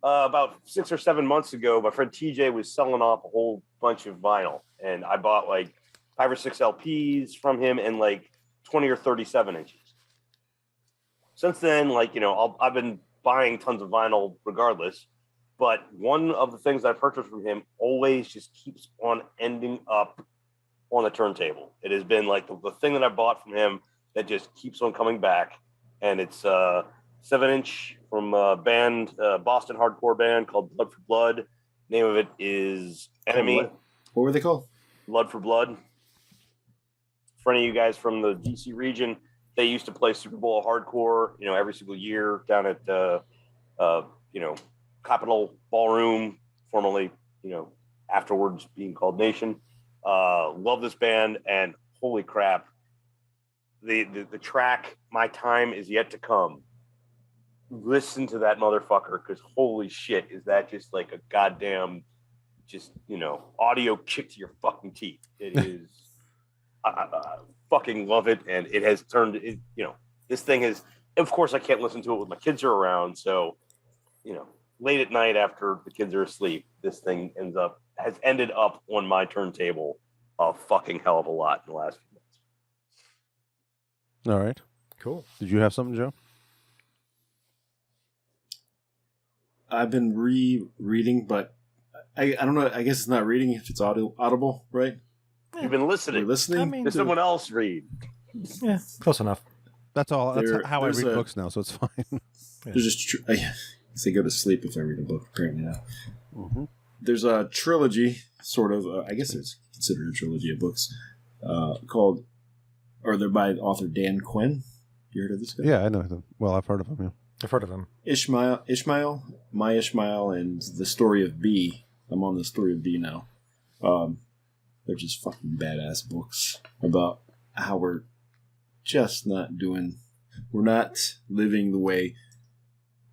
about 6 or 7 months ago, my friend TJ was selling off a whole bunch of vinyl, and I bought like 5 or 6 LPs from him and like 20 or 37 inches. Since then, like, I've been buying tons of vinyl regardless, but one of the things I purchased from him always just keeps on ending up on the turntable. It has been like the thing that I bought from him that just keeps on coming back, and it's 7-inch from a band, Boston hardcore band called Blood for Blood. Name of it is Enemy. What were they called? Blood for Blood. For any of you guys from the DC region, they used to play Super Bowl hardcore, every single year down at, Capitol Ballroom, formerly, afterwards being called Nation. Love this band, and holy crap, the track "My Time Is Yet to Come." Listen to that motherfucker, because holy shit, is that just like a goddamn, audio kick to your fucking teeth. It is. I fucking love it, and it has turned it. This thing is. Of course, I can't listen to it when my kids are around, so late at night after the kids are asleep, this thing has ended up on my turntable a fucking hell of a lot in the last few months. All right, cool. Did you have something, Joe? I've been rereading, but I don't know. I guess it's not reading if it's audible, right? You've been listening. You're listening. Did someone else read? Yeah, close enough. That's all. That's how I read books now, so it's fine. There's just I say go to sleep if I read a book. Apparently now. Mm-hmm. There's a trilogy, sort of. I guess it's considered a trilogy of books called, or they're by author Dan Quinn. You heard of this guy? Yeah, I know him. Well, I've heard of him. Yeah, I've heard of him. Ishmael, My Ishmael, and The Story of B. I'm on The Story of B now. They're just fucking badass books about how we're just not doing. We're not living the way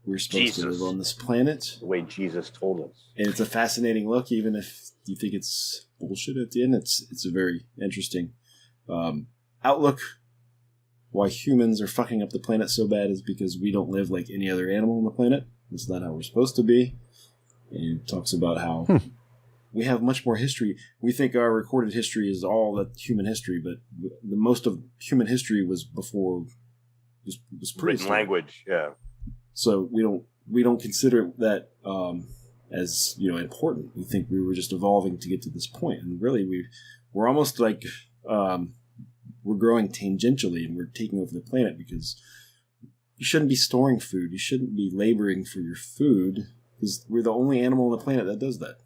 we're supposed to live on this planet. The way Jesus told us. And it's a fascinating look, even if you think it's bullshit at the end. It's a very interesting outlook. Why humans are fucking up the planet so bad is because we don't live like any other animal on the planet. It's not how we're supposed to be. And it talks about how we have much more history. We think our recorded history is all that human history, but the most of human history was before was written language. Yeah. So we don't consider that as important. We think we were just evolving to get to this point, and really we're almost like we're growing tangentially, and we're taking over the planet because you shouldn't be storing food. You shouldn't be laboring for your food because we're the only animal on the planet that does that.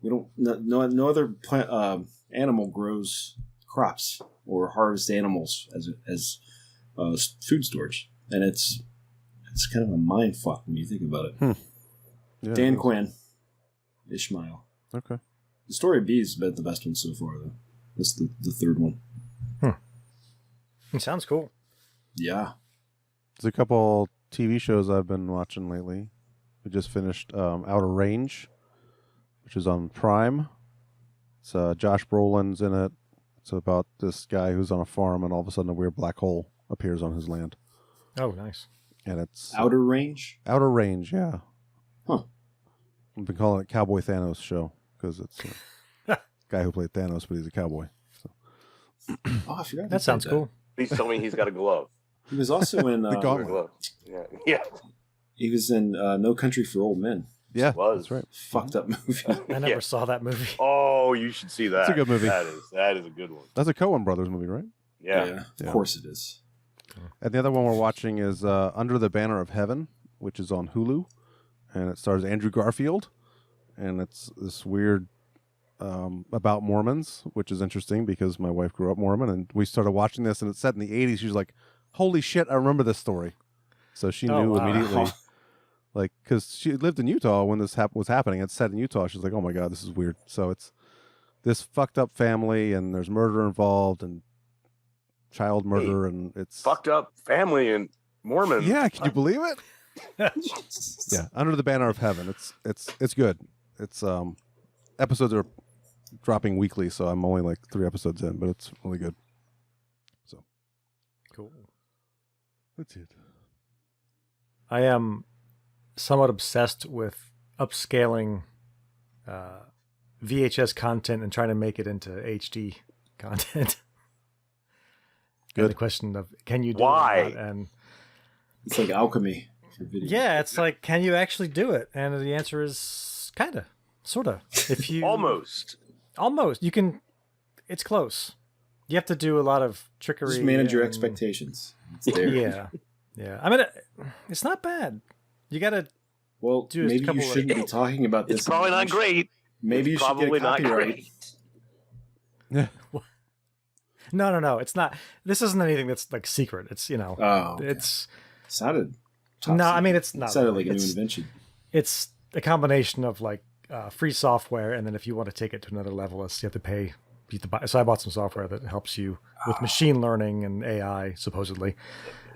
We don't. No other animal grows crops or harvests animals as food storage, and it's kind of a mind fuck when you think about it. Yeah, Dan Quinn, Ishmael. Okay. The Story of B has been the best one so far, though. That's the third one. It sounds cool. Yeah. There's a couple TV shows I've been watching lately. We just finished Outer Range, which is on Prime. It's Josh Brolin's in it. It's about this guy who's on a farm, and all of a sudden a weird black hole appears on his land. Oh, nice. And it's Outer Range? Outer Range, yeah. Huh. I've been calling it Cowboy Thanos show because it's a guy who played Thanos, but he's a cowboy. So. Oh, I forgot. That sounds cool. Please tell me he's got a glove. He was also in... the Gauntlet. Yeah. He was in No Country for Old Men. Yeah, was. That's right. Fucked up movie. I never saw that movie. Oh, you should see that. That's a good movie. That is a good one. That's a Coen Brothers movie, right? Yeah. Of course it is. And the other one we're watching is Under the Banner of Heaven, which is on Hulu, and it stars Andrew Garfield, and it's this weird about Mormons, which is interesting because my wife grew up Mormon, and we started watching this, and it's set in the 80s. She was like, holy shit, I remember this story. So she knew immediately, like, because she lived in Utah when this was happening. It's set in Utah. She's like, oh my God, this is weird. So it's this fucked up family, and there's murder involved, and child murder, and it's fucked up family and Mormon. Yeah, can you believe it? Yeah, Under the Banner of Heaven. It's good. It's episodes are dropping weekly, so I'm only like 3 episodes in, but it's really good. So cool. That's it. I somewhat obsessed with upscaling VHS content and trying to make it into HD content. Good. And the question of, can you do Why? it or not? And It's like alchemy for video. yeah, it's like, can you actually do it? And the answer is kind of, sort of. If you Almost. you can. It's close. You have to do a lot of trickery. Just manage your and- expectations. It's there. Yeah. I mean, it's not bad. You gotta. Well, Do a maybe you couple of- shouldn't be talking about this. It's probably not great. Maybe you It's should get probably a not copyright. great. Yeah. No. It's not. This isn't anything that's like secret. It's Oh, okay. it's Sounded. top no. I secret. mean, it's not. Sounded really. like a new It's- invention. It's a combination of like free software, and then if you want to take it to another level, you have to pay. You have to buy. So I bought some software that helps you with machine learning and AI, supposedly,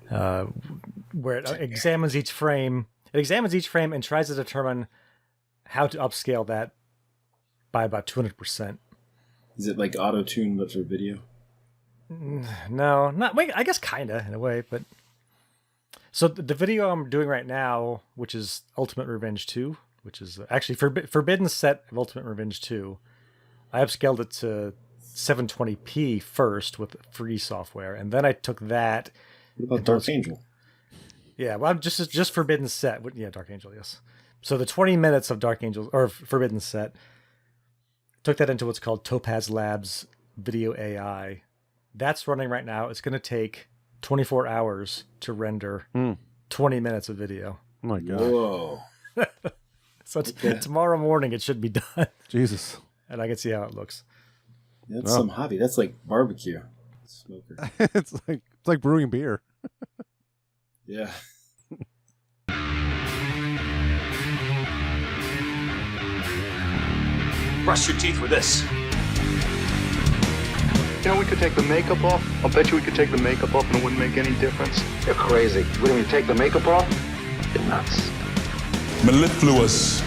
where it examines each frame. It examines each frame and tries to determine how to upscale that by about 200%. Is it like auto tune but for video? No, not. Wait, I guess kinda in a way, but. So the video I'm doing right now, which is Ultimate Revenge 2, which is actually Forbidden Set of Ultimate Revenge 2, I upscaled it to 720p first with free software, and then I took that. What about Dark Angel? Yeah, well, I'm just Forbidden Set. Yeah, Dark Angel, yes. So the 20 minutes of Dark Angel or Forbidden Set, took that into what's called Topaz Labs Video AI. That's running right now. It's going to take 24 hours to render 20 minutes of video. Oh my god. Whoa. So tomorrow morning it should be done, Jesus. and I can see how it looks. That's some hobby. That's like barbecue. Smoker. it's like brewing beer. Yeah. Brush your teeth with this. You know, we could take the makeup off. I'll bet you we could take the makeup off and it wouldn't make any difference. You're crazy. What do you mean, take the makeup off? You're nuts. Mellifluous.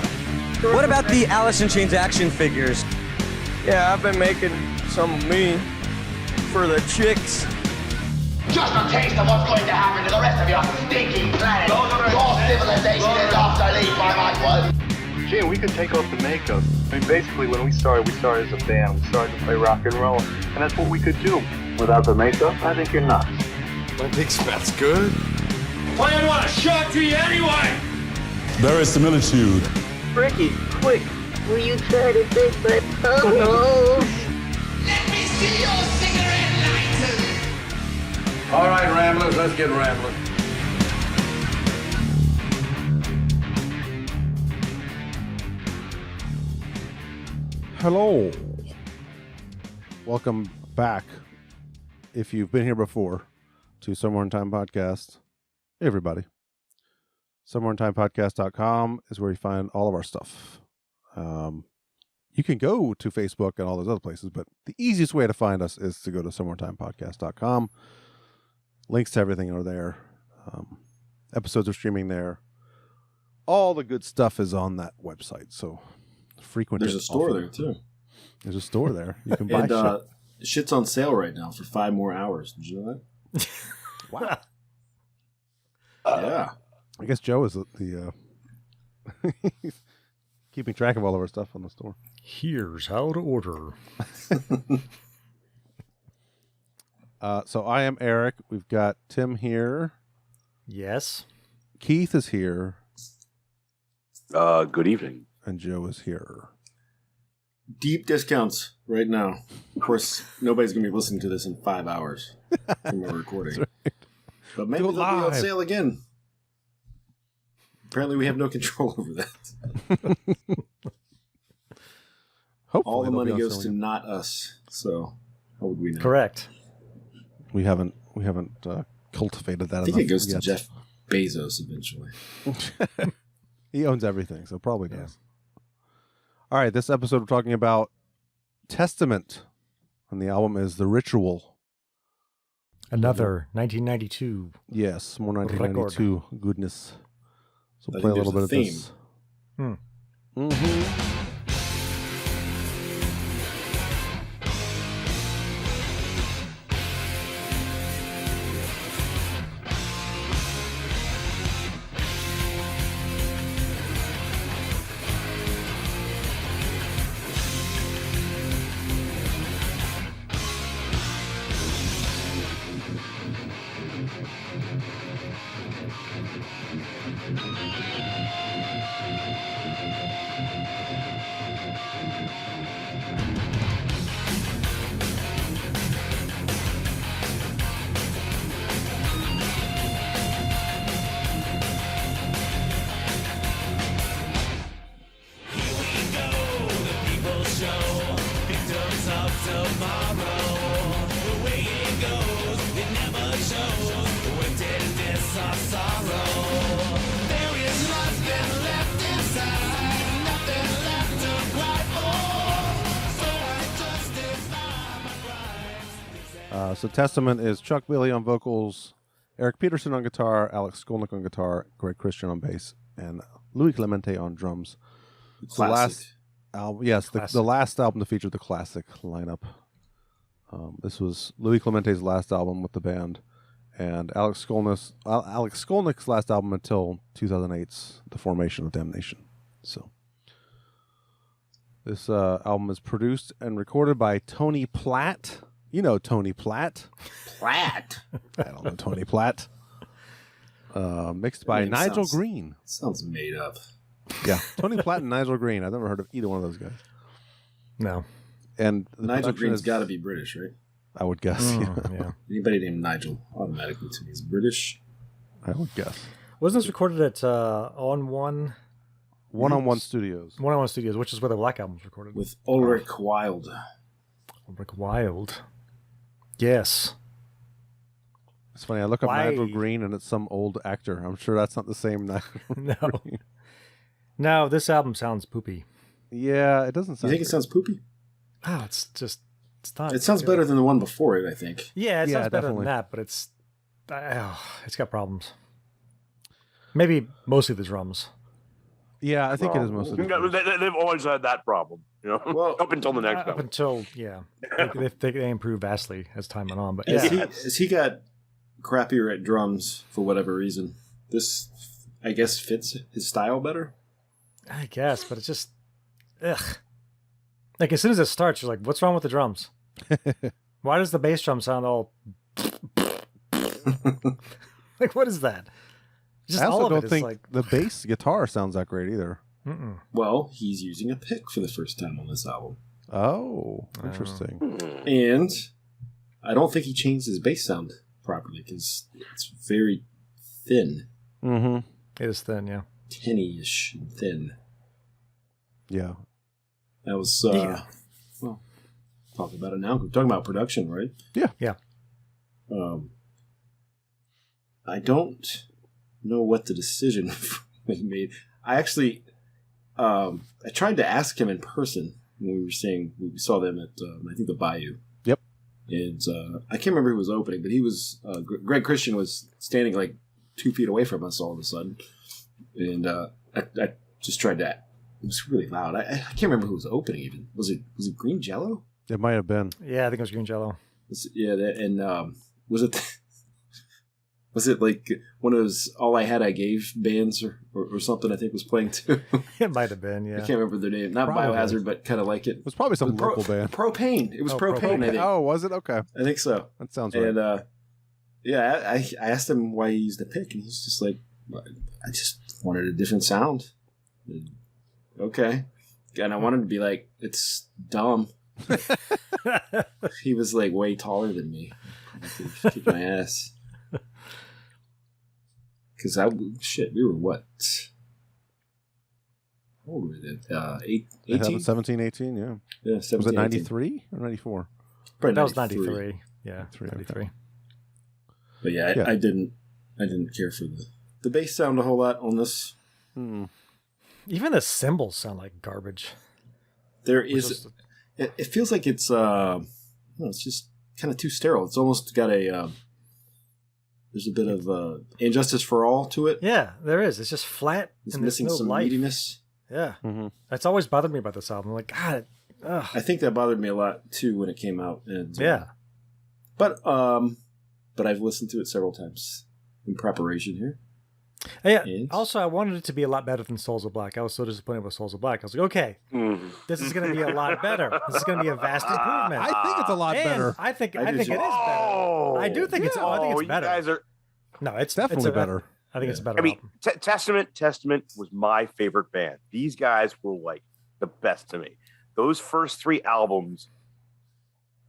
What about the Alice in Chains action figures? Yeah, I've been making some of me for the chicks. Just a taste of what's going to happen to the rest of your stinking planet. Your civilization is obsolete, my man. Gee, we could take off the makeup. I mean, basically, when we started as a band. We started to play rock and roll, and that's what we could do. Without the makeup, I think you're nuts. I think that's good. Why do you want a shot to you anyway? Verisimilitude. Ricky, quick, will you try to take my photos? Let me see your cigarette lighter. All right, Ramblers, let's get rambling. Hello. Welcome back. If you've been here before, to Somewhere in Time Podcast. Hey, everybody. SomewhereInTimePodcast.com is where you find all of our stuff. You can go to Facebook and all those other places, but the easiest way to find us is to go to SomewhereInTimePodcast.com. Links to everything are there. Episodes are streaming there. All the good stuff is on that website, so frequent. There's a store there, too. There's a store there. You can buy and, shit's on sale right now for 5 more hours. Did you know that? Wow. Yeah. I guess Joe is the keeping track of all of our stuff on the store. Here's how to order. So I am Eric. We've got Tim here. Yes. Keith is here. Good evening. And Joe is here. Deep discounts right now. Of course, nobody's going to be listening to this in 5 hours from our recording. Right. But maybe they'll be on sale again. Apparently, we have no control over that. All the money goes to not us. So, how would we know? Correct. We haven't cultivated that. I think it goes to Jeff Bezos eventually. He owns everything, so probably does. All right, this episode we're talking about Testament, and the album is The Ritual. Another 1992. Yes, more 1992 goodness. So I play a think little bit of theme. this. Hmm. So Testament is Chuck Billy on vocals, Eric Peterson on guitar, Alex Skolnick on guitar, Greg Christian on bass, and Louis Clemente on drums. The last album, yes, the last album to feature the classic lineup. This was Louis Clemente's last album with the band, and Alex Skolnick's last album until 2008's The Formation of Damnation. So this album is produced and recorded by Tony Platt. You know Tony Platt. Platt. I don't know Tony Platt. Mixed by Nigel Green. Sounds made up. Yeah, Tony Platt and Nigel Green. I've never heard of either one of those guys. No. And Nigel Green's got to be British, right? I would guess. Yeah. Anybody named Nigel automatically to me is British. I would guess. Wasn't this recorded at On One? One-on-One Studios. One-on-One Studios, which is where the Black Album was recorded. With Ulrich Wilde. Ulrich Wilde. Yes. It's funny. I look up Nigel Green, and it's some old actor. I'm sure that's not the same Nigel Green. No, this album sounds poopy. Yeah, it doesn't sound. You think it sounds poopy? Oh, it's just. It's not. It sounds better than the one before it, I think. Yeah, it sounds better than that, but it's got problems. Maybe mostly the drums. Yeah, I think it is mostly. They've always had that problem, you know. Well, up until the next. Up until they improve vastly as time went on. But as he got crappier at drums for whatever reason, this I guess fits his style better. I guess, but it's just, ugh. Like as soon as it starts, you're like, "What's wrong with the drums? Why does the bass drum sound all like? What is that?" I also don't think the bass guitar sounds that great either. Well, he's using a pick for the first time on this album. Oh, interesting. And I don't think he changed his bass sound properly because it's very thin. Mm-hmm. It is thin, yeah. Tinny-ish and thin. Yeah. That was, well, talking about it now. We're talking about production, right? Yeah. Yeah. I don't know what the decision was made. I actually, I tried to ask him in person when we saw them at, I think the Bayou. Yep. And I can't remember who was opening, but he was, Greg Christian was standing like 2 feet away from us all of a sudden. And I just tried to, it was really loud. I can't remember who was opening even. Was it Green Jello? It might have been. Yeah, I think it was Green Jello. Yeah, and was it like one of those All I Had I Gave bands or something I think was playing too? It might have been, yeah. I can't remember their name. Not Probably. Biohazard, but kind of like it. It was probably some local band. Propane. It was Propane, I think. Oh, was it? Okay. I think so. That sounds right. And yeah, I asked him why he used a pick, and he's just like, I just wanted a different sound. And, okay. And I wanted to be like, it's dumb. He was like way taller than me. I could kick my ass. Because we were what? How old were we then? 18? 17, 18, yeah. Yeah, 17, was it 93 or 94? Probably that was 93. Yeah, 93. Okay. But yeah, I didn't care for the bass sound a whole lot on this. Even the cymbals sound like garbage. There is, it feels like it's it's just kind of too sterile. It's almost got a there's a bit of Injustice for All to it. Yeah, there is. It's just flat. It's missing some meatiness. Yeah, that's always bothered me about this album. I'm like, God, I think that bothered me a lot too when it came out. And but I've listened to it several times in preparation here. Yeah. Also, I wanted it to be a lot better than Souls of Black. I was so disappointed with Souls of Black. I was like, okay, this is going to be a lot better. This is going to be a vast improvement. I think it's a lot better. I think it is better. I do think it's. I think it's better. You guys are. No, it's definitely better. I think it's a better. I mean, Testament was my favorite band. These guys were like the best to me. Those first 3 albums.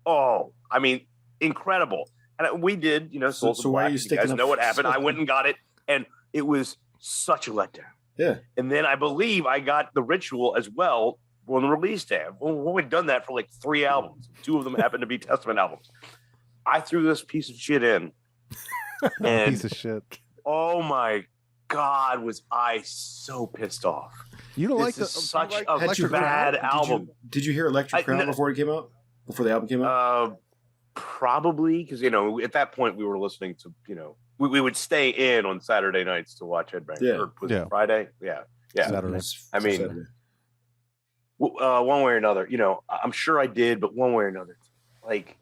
Oh, I mean, incredible. And we did, Souls of Black. Why are you guys know what happened. I went and got it, and it was such a letdown. Yeah. And then I believe I got The Ritual as well on the release day. Well, we'd done that for like 3 albums. 2 of them happened to be Testament albums. I threw this piece of shit in. And piece of shit. Oh my God, was I so pissed off. You don't like such a bad album. Did you hear Electric Crown before it came out? Before the album came out? Probably because at that point we were listening to we would stay in on Saturday nights to watch Headbangers. Yeah. Or was it Friday? Yeah. Saturday. I mean, Saturday. One way or another, I'm sure I did, but one way or another, like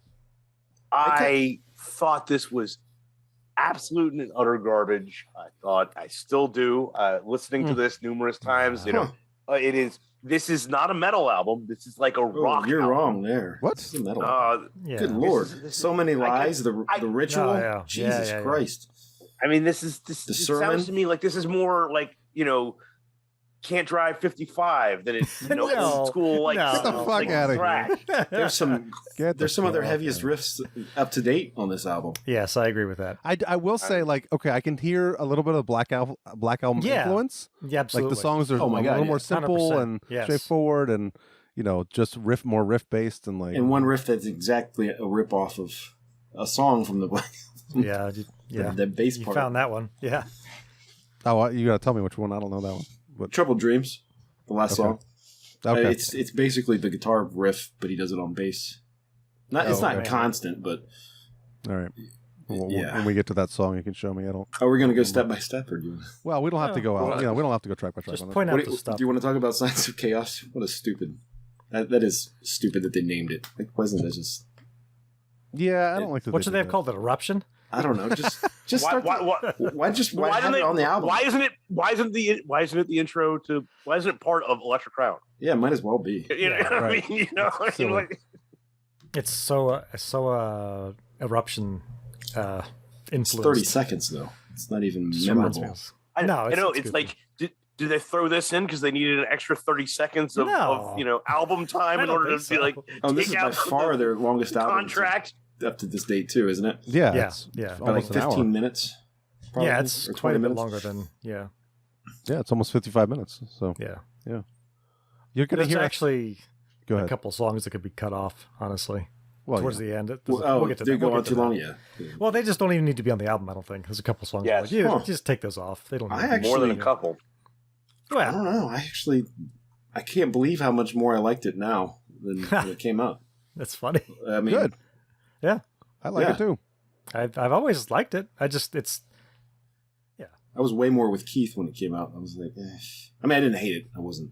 I thought this was absolute and utter garbage. I still do. Listening to this numerous times, it is. This is not a metal album. This is like a rock. You're album. wrong there. What? This is a metal. Yeah. Good Lord! This So many lies. The ritual. Oh, yeah. Jesus Yeah. Christ! I mean, this The it sermon? sounds to me like this is more like Can't Drive 55 than it's No. old school like No. Get the fuck like outta here. thrash. There's some. Get the There's some of their fuck heaviest out of here. riffs up to date on this album. Yes, I agree with that. I will say, like, okay, I can hear a little bit of Black Album Yeah. influence. Yeah, absolutely. Like the songs are Oh my a God, little yeah. more simple 100%. and Yes. straightforward, and just more riff based and like. And one riff that's exactly a rip off of a song from the Black. Yeah, yeah. The bass You part. found that one. Yeah. Oh, you gotta tell me which one. I don't know that one. But Troubled Dreams, the last Okay. song. okay, It's basically the guitar riff, but he does it on bass. It's not okay. constant, but all right. Well, Yeah. when we get to that song, you can show me. I don't. are we going to go step by step, or do you? Well, we don't have to go out. We don't have to go track by track. Just on that. point out What the do stuff. you want to talk about Signs of Chaos? What a stupid. That is stupid that they named it. Like, wasn't that just? Yeah, I don't like that. What should they have called it? Eruption? I don't know. Just Why, start. why, why, Why have didn't it on the album? Why isn't it the intro to? Why isn't it part of Electric Crown? Yeah, might as well be. You know what right. I mean? Silly. Like, It's so eruption It's influenced. 30 seconds though. It's not even Just reminds me memorable. I No, know. it's It's good. like, do they throw this in because they needed an extra 30 seconds of album time I in don't order to think be like, Oh, this take is by out far their longest album contract? up to this date too, isn't it? Yeah, Yeah, it's yeah. By like almost an 15 hour. minutes. Probably, Yeah, it's or quite 20 a bit minutes. longer than Yeah, it's almost 55 minutes. So yeah. you're gonna There's hear. actually Go a ahead. couple songs that could be cut off. Honestly, Well, towards yeah. the end. Well, We'll get to they that. go We'll on get to too long. that. Yeah. Well, they just don't even need to be on the album. I don't think. There's a couple songs. Yes. Like, Huh. just take those off. They don't. I Need actually- More than a couple. I Well, don't know. I can't believe how much more I liked it now than when it came out. that's funny. I mean, Good. Yeah, I like Yeah. it too. I've always liked it. I was way more with Keith when it came out. I was like, I mean, I didn't hate it. I wasn't.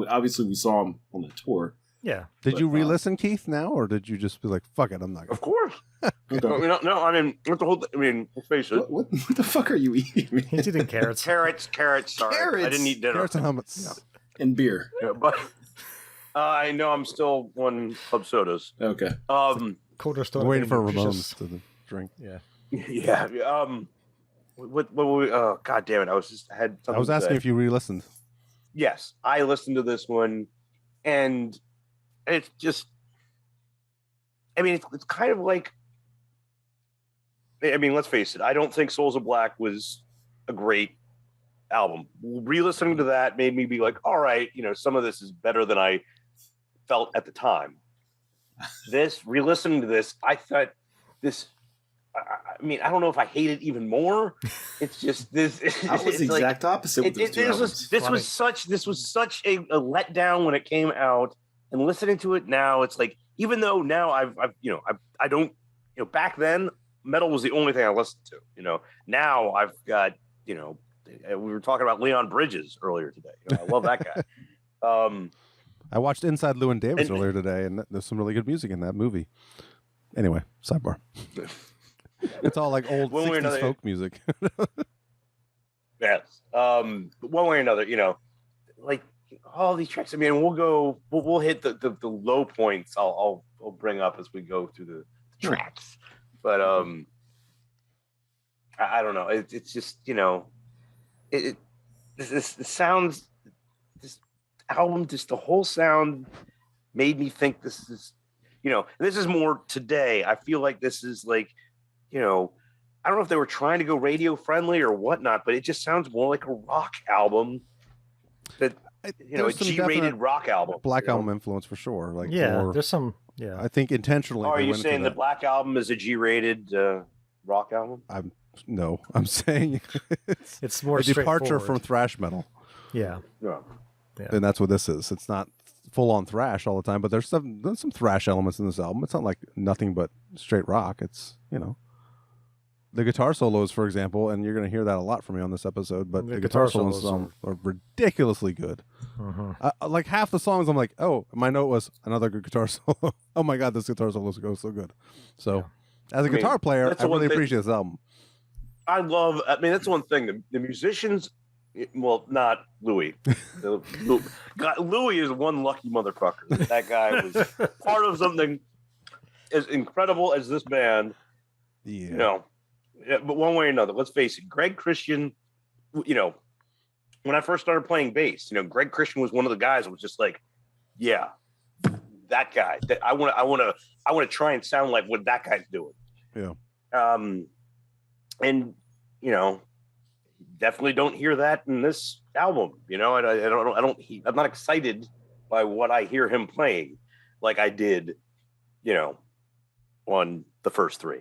Obviously, we saw him on the tour. Yeah. Did But, you re-listen, Keith, now, or did you just be like, "Fuck it, I'm not"? Of course. Okay. No, I mean, what the whole. I mean, let's face it. What the fuck are you eating? man? He's eating carrots. Carrots. Sorry, I Carrots. didn't eat dinner. Carrots and hummus. And beer. Yeah, but I know I'm still on club sodas. Okay. Colder I'm stone. waiting for Ramones to drink. Yeah. Yeah. What we? Oh, God damn it! I had. I was asking if you re-listened. Yes, I listened to this one, and it's just. I mean, it's kind of like. I mean, let's face it. I don't think Souls of Black was a great album. Re-listening to that made me be like, all right, some of this is better than I felt at the time. Re-listening to this, I thought this. I mean, I don't know if I hate it even more. It's just this. I was the exact opposite with those two albums. This was such a letdown when it came out, and listening to it now, it's like, even though now I don't, back then metal was the only thing I listened to. Now I've got, we were talking about Leon Bridges earlier today. I love that guy. I watched Inside Llewyn Davis earlier today, and there's some really good music in that movie. Anyway, sidebar. It's all like old 60s folk music. Yes. But one way or another, like all these tracks. I mean, we'll hit the low points. I'll bring up as we go through the tracks. But I don't know. It's just this sounds. This album, just the whole sound made me think this is. This is more today. I feel like this is like. I don't know if they were trying to go radio friendly or whatnot, but it just sounds more like a rock album. That a G-rated rock album. Black Album influence for sure. Like there's some. Yeah, I think intentionally. Are they you went into saying the that. Black Album is a G-rated rock album? I'm saying it's more a departure straightforward. from thrash metal. Yeah. Yeah. and that's what this is. It's not full on thrash all the time, but there's some thrash elements in this album. It's not like nothing but straight rock. It's the guitar solos, for example, and you're going to hear that a lot from me on this episode. But the guitar solos are ridiculously good. Like half the songs, I'm like, oh, my note was another good guitar solo. Oh my god, this guitar solo goes so good. So, as a guitar player, I really appreciate this album. I mean, that's one thing. The musicians, well, not Louis. Louis is one lucky motherfucker. That guy was part of something as incredible as this band. Yeah. But one way or another, let's face it, Greg Christian, when I first started playing bass, Greg Christian was one of the guys that was just like, yeah, that guy. I want to try and sound like what that guy's doing. Yeah. And definitely don't hear that in this album. I'm not excited by what I hear him playing like I did, on the first three.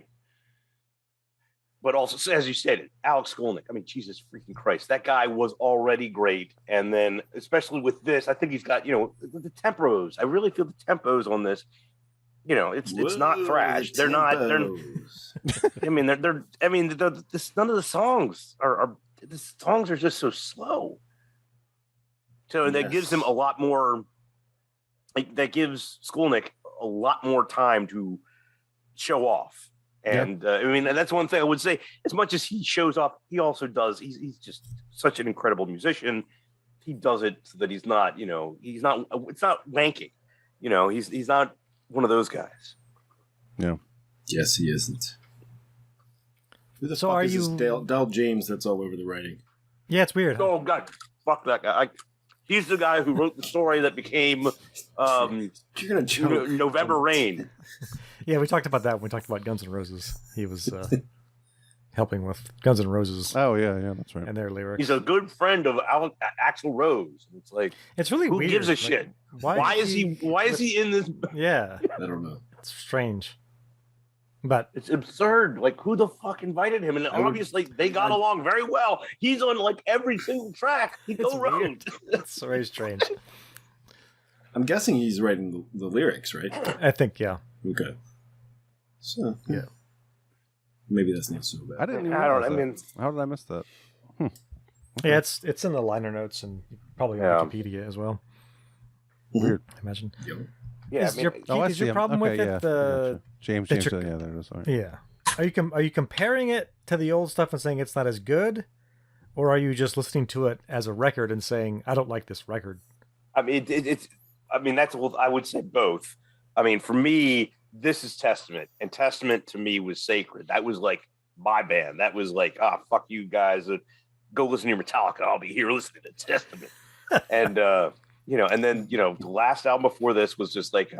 But also, as you stated, Alex Skolnick. I mean, Jesus freaking Christ, that guy was already great. And then, especially with this, I think he's got, the tempos. I really feel the tempos on this. It's not thrash. They're not. None of the songs are. The songs are just so slow. So that gives him a lot more. That gives Skolnick a lot more time to show off. And that's one thing I would say. As much as he shows off, he also does. He's just such an incredible musician. He does it so that he's not. He's not. It's not wanking. He's not one of those guys. Yeah. Yes, he isn't. Who the fuck is this Dal James that's all over the writing? Yeah, it's weird. Oh God, fuck that guy. He's the guy who wrote the story that became November Rain. Yeah, we talked about that when we talked about Guns N' Roses. He was helping with Guns N' Roses. Oh yeah, that's right. And their lyrics. He's a good friend of Axl Rose. It's like, it's really who weird. gives a shit? Why is he in this? Yeah, I don't know. It's strange, but it's absurd. Like, who the fuck invited him? And obviously they got along very well. He's on like every single track. He wrote. It's very strange. I'm guessing he's writing the lyrics, right? I think, yeah. Okay. So yeah, maybe that's not so bad. I didn't. How did I miss that? Yeah, it's in the liner notes and probably on Wikipedia as well. Weird. I imagine. Yeah. Is your problem with it the James? Yeah, there it is. Right. Yeah. Are you comparing it to the old stuff and saying it's not as good, or are you just listening to it as a record and saying I don't like this record? I mean, it's. I mean, I would say both. I mean, for me, this is Testament, and Testament to me was sacred. That was like my band. That was like, fuck you guys. Go listen to your Metallica. I'll be here listening to Testament. And, and then, the last album before this was just like,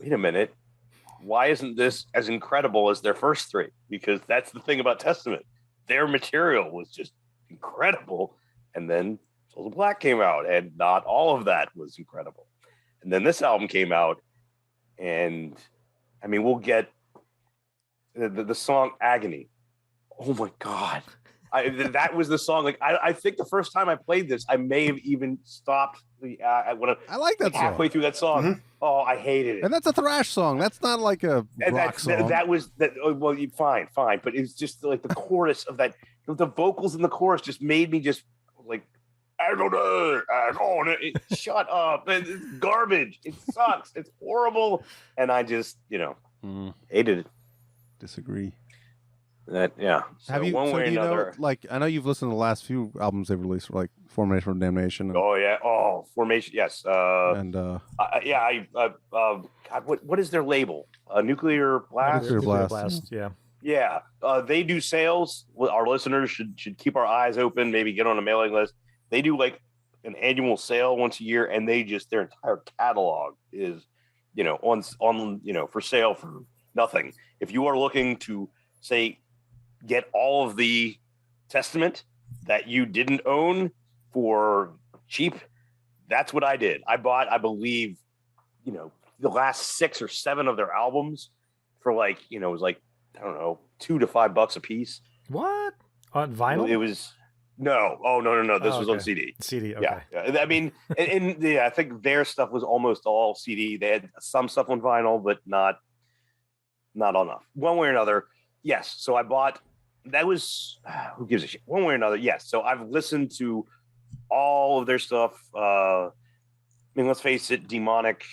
wait a minute. Why isn't this as incredible as their first three? Because that's the thing about Testament. Their material was just incredible. And then Souls of Black came out, and not all of that was incredible. And then this album came out, and I mean, we'll get the song Agony. Oh my God. That was the song. Like, I think the first time I played this, I may have even stopped when I like that song. Halfway through that song. Mm-hmm. Oh, I hated it. And that's a thrash song. That's not like a rock song. That was that. Well, fine. But it's just like the chorus of that. The vocals in the chorus just made me just like, I don't know. Shut up. It's garbage. It sucks. It's horrible. And I just, hated it. Disagree. So have you? One way or another. Like, I know you've listened to the last few albums they've released, like Formation for Damnation. Formation. Yes. God, what is their label? Nuclear Blast. Nuclear Blast. Yeah. Yeah. They do sales. Our listeners should keep our eyes open. Maybe get on a mailing list. They do like an annual sale once a year, and their entire catalog is, on for sale for nothing. If you are looking to say get all of the Testament that you didn't own for cheap, that's what I did. I bought, I believe, the last 6 or 7 of their albums for like, it was like, I don't know, $2 to $5 a piece. What? On vinyl? It was. No. Oh, no. This was on okay. CD. CD. Okay. Yeah. I mean, I think their stuff was almost all CD. They had some stuff on vinyl, but not enough. One way or another, yes. So I bought. That was who gives a shit. One way or another, yes. So I've listened to all of their stuff. I mean, let's face it, Demonic.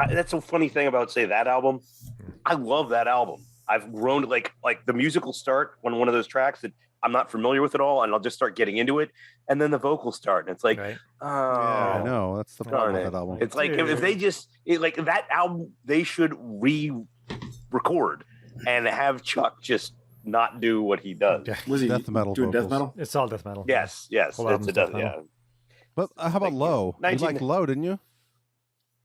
That's a funny thing about, say, that album. I love that album. I've grown to like the music will start on one of those tracks that I'm not familiar with at all, and I'll just start getting into it, and then the vocals start, and it's like, yeah, I know that's the problem with that album. It's like if they just like that album, they should re-record and have Chuck just not do what he does. Was he death metal doing vocals. death metal? It's all death metal. Yes. It's a death metal. Yeah. But how about Low? You liked Low, didn't you?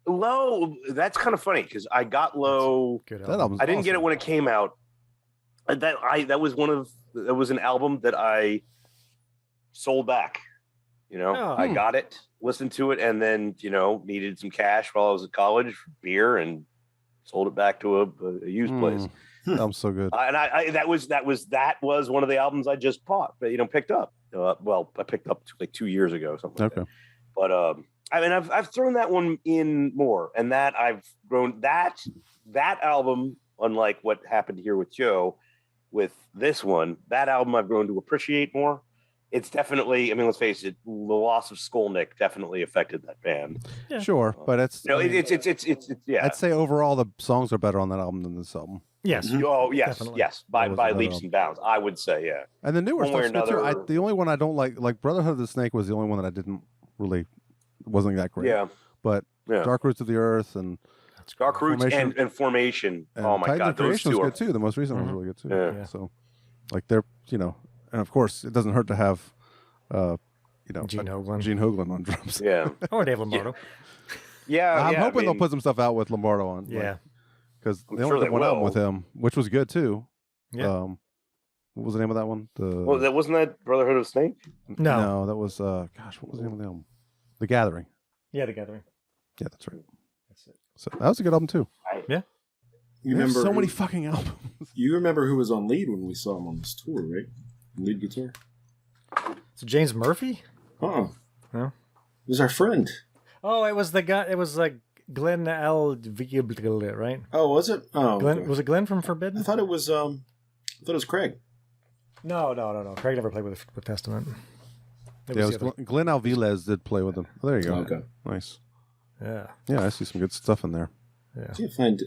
Low, that's kind of funny because I got Low. That album's I didn't awesome. get it when it came out. That was an album that I sold back. I got it, listened to it, and then needed some cash while I was at college for beer and sold it back to a used place. I'm so good. And that was one of the albums I just bought, but picked up. I picked up like 2 years ago, or something. Like that. But I mean, I've thrown that one in more, and that I've grown that album. Unlike what happened here with Joe, with this one, that album I've grown to appreciate more. It's definitely, I mean, let's face it, the loss of Skolnick definitely affected that band. Yeah. Sure, but it's yeah. I'd say overall the songs are better on that album than this album. Yes. Oh, yes, Definitely. yes. By leaps and bounds, I would say, yeah. And the newer One way or stuff's good too. another- The only one I don't like Brotherhood of the Snake was the only one that I didn't really wasn't that great. Yeah. But Yeah. Dark Roots of the Earth and Dark Roots Formation. and Formation. and Oh my Titans God, of those Creation two was are good too. The most recent one was really good too. Yeah. So, like they're and of course it doesn't hurt to have, Gene Hoglan. Gene Hoglan on drums. Yeah. Or Dave Lombardo. Yeah. I'm hoping I they'll mean, put some stuff out with Lombardo on. Yeah. Because I'm they sure only they did one album will. with him, which was good too. Yeah. What was the name of that one? Well, that wasn't that Brotherhood of Snake? No. that was gosh, what was the name of the album? The Gathering. Yeah, The Gathering. Yeah, that's right. So that was a good album too. Yeah. You There's remember so who- many fucking albums. You remember who was on lead when we saw him on this tour, right? Lead guitar. So James Murphy? Oh, No. it was our friend. Oh, it was the guy. It was like Glenn L. Right? Oh, was it? Oh, Glenn, okay. was it Glenn from Forbidden? I thought it was. Craig. No. Craig never played with Testament. It Yeah, was it the was other- Glenn Alvilez did play with them. Oh, there you go. Okay. Nice. Yeah. Yeah, I see some good stuff in there. I can't find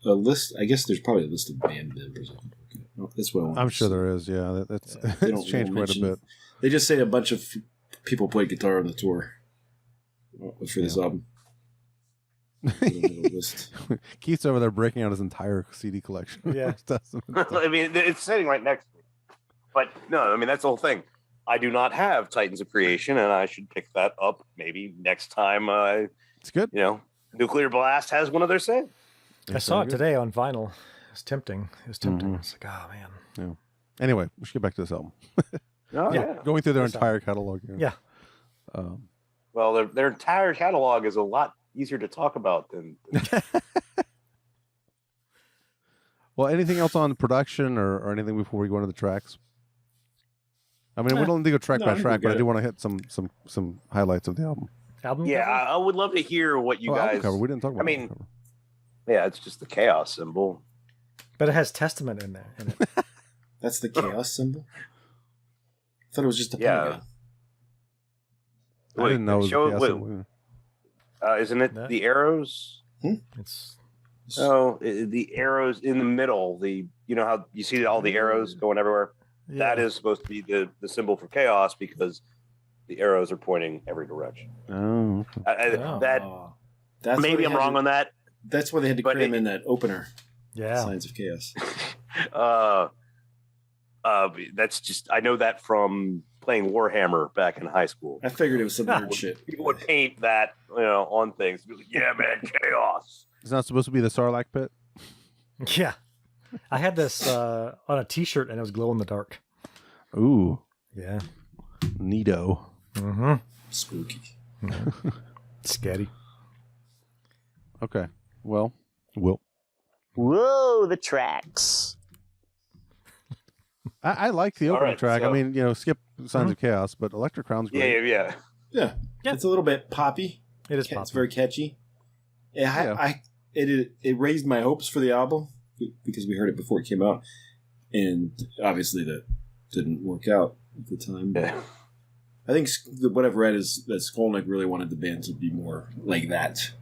a list. I guess there's probably a list of band members. Okay. No, that's what I want. I'm sure there is. Yeah, that's it's changed quite a bit. They just say a bunch of people played guitar on the tour for this album. Keith's over there breaking out his entire CD collection. Yeah. I mean, it's sitting right next to me. But no, I mean, that's the whole thing. I do not have Titans of Creation, and I should pick that up maybe next time. It's good. Nuclear Blast has one of their sets. I saw it today on vinyl. It's tempting. It's tempting. Mhm. It's like, oh man. Yeah. Anyway, we should get back to this album. Oh, yeah. Going through their This entire catalog. Yeah. Well, their entire catalog is a lot easier to talk about than. Well, anything else on production or anything before we go into the tracks? I mean, we don't need to go track No, I by think track, we but I got do it. want to hit some highlights of the album. Album Yeah, cover? I would love to hear what you Album guys. cover. We didn't talk about. I mean, album cover. yeah, it's just the chaos symbol. But it has Testament in there. In it. That's the chaos symbol. I thought it was just a Yeah. pentagon. I didn't know it was show- a chaos wait. symbol. Isn't it That- the arrows? It's Oh, the arrows in the middle. How you see all the arrows going everywhere. That is supposed to be the symbol for chaos because the arrows are pointing every direction. Oh, okay. That That's why maybe they I'm had wrong to- on that. That's why they had to But cram in that opener. yeah. Signs of chaos. That's just I know that from playing Warhammer back in high school. I figured it was some nerd shit. People would paint that on things. Be like, yeah, man, chaos. It's not supposed to be the Sarlacc pit. Yeah. I had this on a T-shirt and it was glow in the dark. Ooh, Yeah. neato. Mm-hmm. Spooky. Scary. Okay, well, Will. Whoa, the tracks. I like the All opening right, track. I so- mean, Skip Signs of Chaos, but Electric Crown's great. Yeah. It's a little bit poppy. It is poppy. It's very catchy. It raised my hopes for the album because we heard it before it came out, and obviously that didn't work out at the time. Yeah. I think what I've read is that Skolnick really wanted the band to be more like that.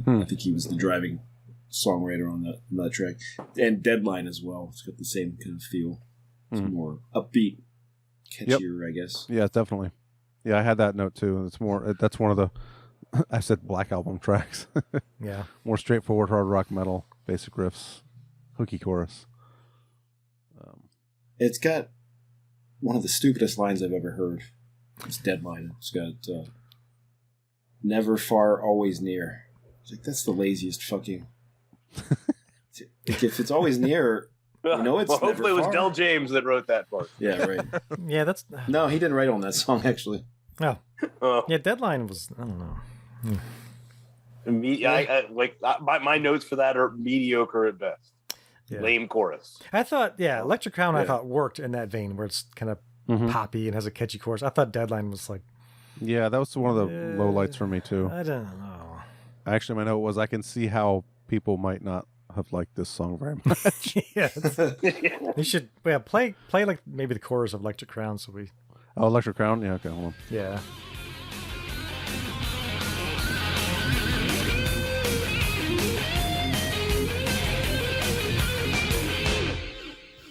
I think he was the driving songwriter on that track, and Deadline as well. It's got the same kind of feel. It's more upbeat, catchier, I guess. Yeah, definitely. Yeah, I had that note too. It's more. That's one of the. I said Black Album tracks. Yeah. More straightforward hard rock metal, basic riffs, hooky chorus. It's got one of the stupidest lines I've ever heard. It's Deadline. It's got never far, always near. It's like, that's the laziest fucking. If it's always near, you know it's. Well, hopefully, it was far. Del James that wrote that part. Yeah, right. Yeah, that's. No, he didn't write on that song actually. Oh. Yeah, Deadline was. I don't know. My notes for that are mediocre at best. Yeah. Lame chorus. I thought, Electric Crown, I thought worked in that vein where it's kind of poppy and has a catchy chorus. I thought Deadline was like. Yeah, that was one of the low lights for me too. I don't know. Actually, my note was I can see how people might not have liked this song very much. You should play like maybe the chorus of Electric Crown so we. Oh, Electric Crown? Yeah, okay, hold on. Yeah.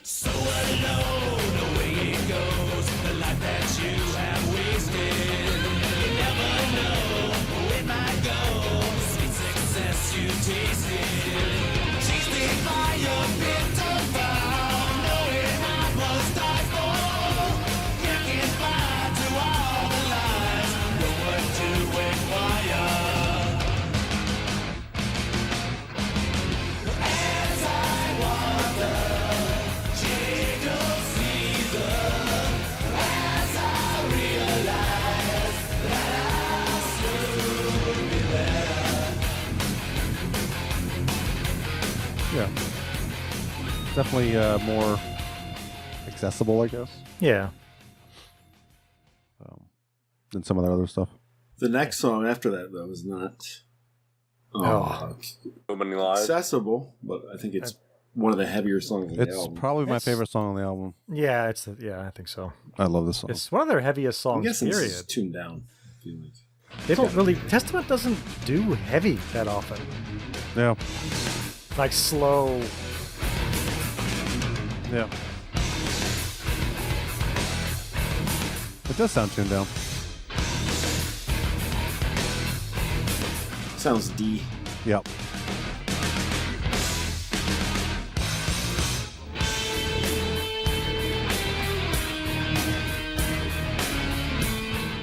So alone, away it goes, the life that you have wasted. You never know where it might go, sweet success you tasted. Chased by your bitter vow, knowing I must die for. You can fly to all the lies, no one to inquire. As I wander. Yeah. Definitely more accessible, I guess. Yeah. Than some of their other stuff. The next song after that, though, is not accessible, but I think it's one of the heavier songs on the album. It's probably my favorite song on the album. Yeah, I think so. I love this song. It's one of their heaviest songs, I guess period. it's tuned down, I feel like. They don't really. Testament doesn't do heavy that often. Yeah. Like slow. Yeah. It does sound tuned down. Sounds D. Yep.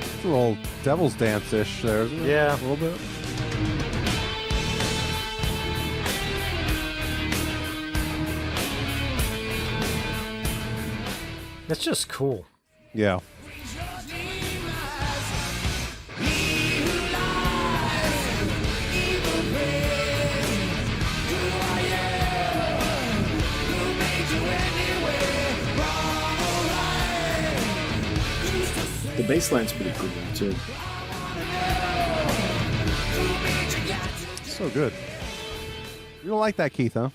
It's a little Devil's Dance-ish there, isn't it? Yeah. A little bit. It's just cool. Yeah. The bass line's pretty cool, too. So good. You don't like that, Keith, huh?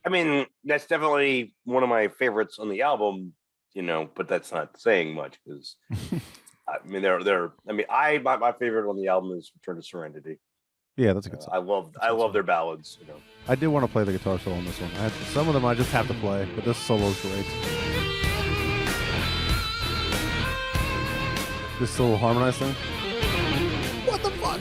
I mean, that's definitely one of my favorites on the album, but that's not saying much because, I mean, my favorite on the album is Return to Serenity. Yeah, that's a good song. I love their ballads. I did want to play the guitar solo on this one. Some of them I just have to play, but this solo is great. This little harmonized thing. What the fuck?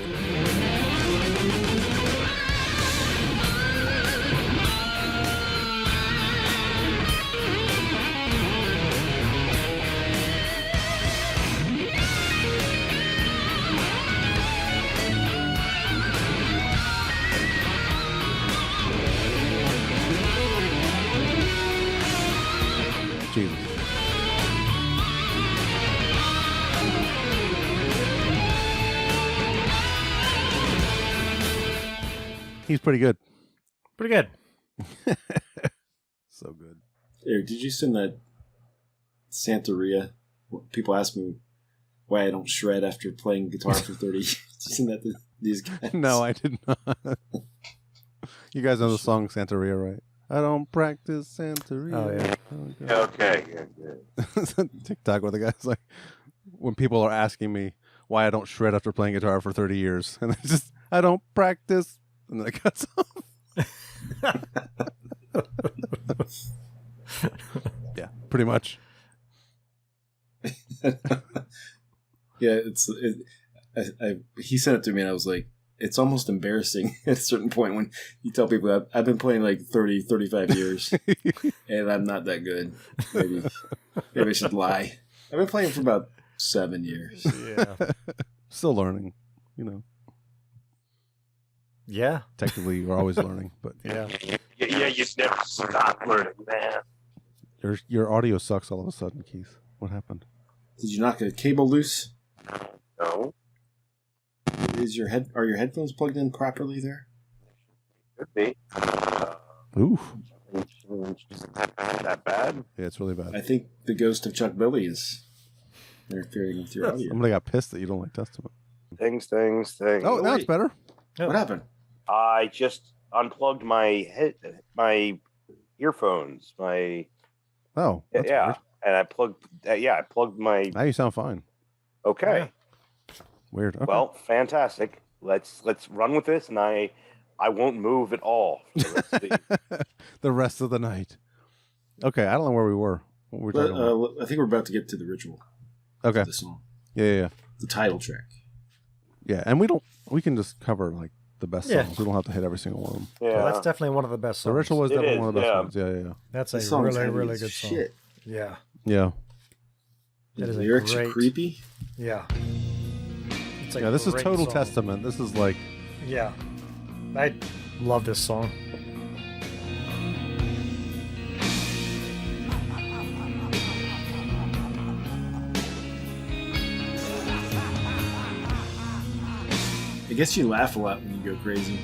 Jesus. He's pretty good. Pretty good. So good. Eric, did you send that Santeria people ask me why I don't shred after playing guitar for 30 years. Isn't that these guys? No, I did not. You guys know the song Santeria, right? I don't practice Santeria. Oh, yeah. Okay. Yeah. TikTok where the guy's like, when people are asking me why I don't shred after playing guitar for 30 years, and it's just, I don't practice, and then it cuts off. Yeah, pretty much. Yeah, he sent it to me, and I was like, it's almost embarrassing at a certain point when you tell people I've been playing like 30, 35 years, and I'm not that good. Maybe I should lie. I've been playing for about 7 years. Yeah. Still learning, you know. Yeah. Technically, you're always learning, but yeah. Yeah, you never stop learning, man. Your audio sucks all of a sudden, Keith. What happened? Did you knock a cable loose? No. Are your headphones plugged in properly there? Could be. Ooh. That bad? Yeah, it's really bad. I think the ghost of Chuck Billy is interfering with your audio. Somebody got pissed that you don't like Testament. Things. Oh, now it's better. What happened? I just unplugged my earphones. That's weird. And I plugged my. Now you sound fine. Okay. Yeah. Weird. Okay. Well, fantastic. Let's run with this, and I won't move at all for the rest of the night. Okay, I don't know where we were. What were we talking about? I think we're about to get to the ritual. Okay. The song. Yeah. The title track. Yeah, and we can just cover like the best songs. We don't have to hit every single one of them. Yeah, that's definitely one of the best songs. The Ritual was definitely one of the best ones. Yeah. That's This a song's really, heavy really as good song. shit. Yeah. Yeah. That is The lyrics a are great, creepy. Yeah. It's a Yeah, this is great total song. Testament. This is like. Yeah. I love this song. I guess you laugh a lot when you go crazy.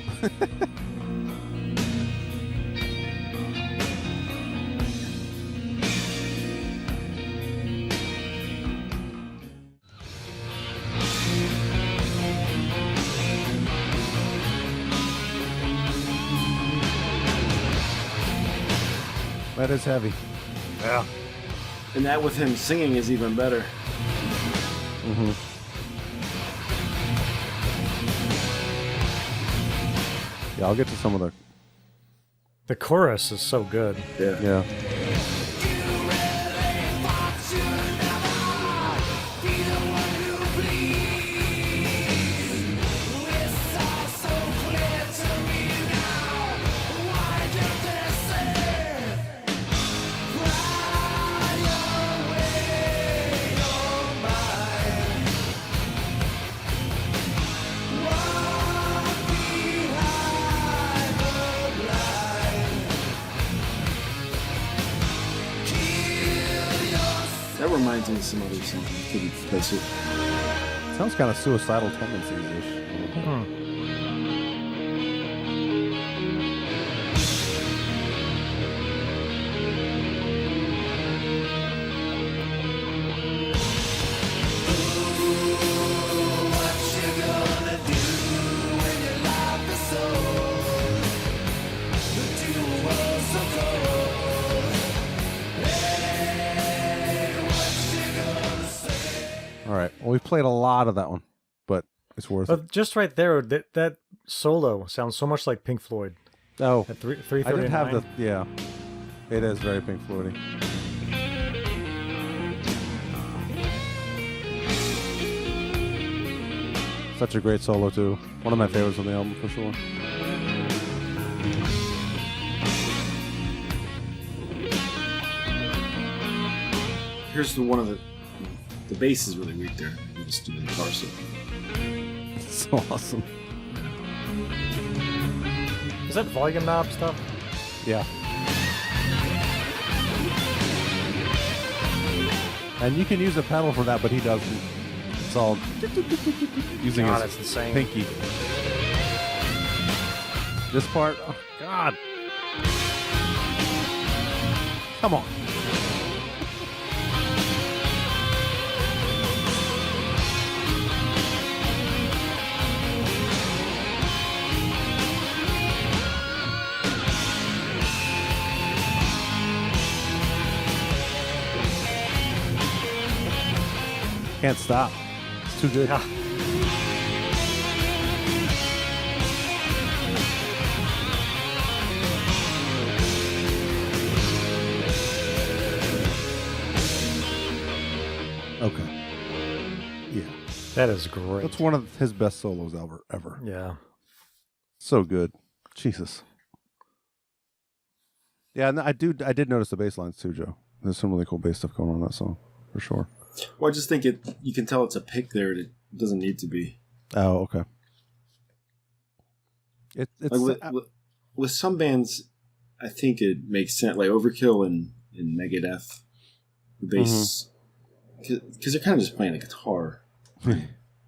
That is heavy. Yeah. And that with him singing is even better. Mm-hmm. Yeah, I'll get to some of The chorus is so good. Yeah. That reminds me of some other song. I couldn't place it. Sounds kind of suicidal tendencies-ish. All right. Well, we've played a lot of that one, but it's worth it. But just right there, that solo sounds so much like Pink Floyd. Oh, At 3:39. I did have the. Yeah, it is very Pink Floydy. Such a great solo too. One of my favorites on the album for sure. Here's one of the bass is really weak there. You just do the guitar solo. So awesome. Is that volume knob stuff? Yeah. And you can use a pedal for that, but he doesn't. It's all using God, his it's insane. pinky. This part, oh God. can't stop. It's too good. Okay. Yeah. That is great. That's one of his best solos ever. Yeah. So good. Jesus. Yeah, and I did notice the bass lines too, Joe. There's some really cool bass stuff going on in that song, for sure. Well, I just think you can tell it's a pick there. It doesn't need to be. Oh, okay. It's like with some bands, I think it makes sense. Like Overkill and Megadeth, the bass, because they're kind of just playing a guitar.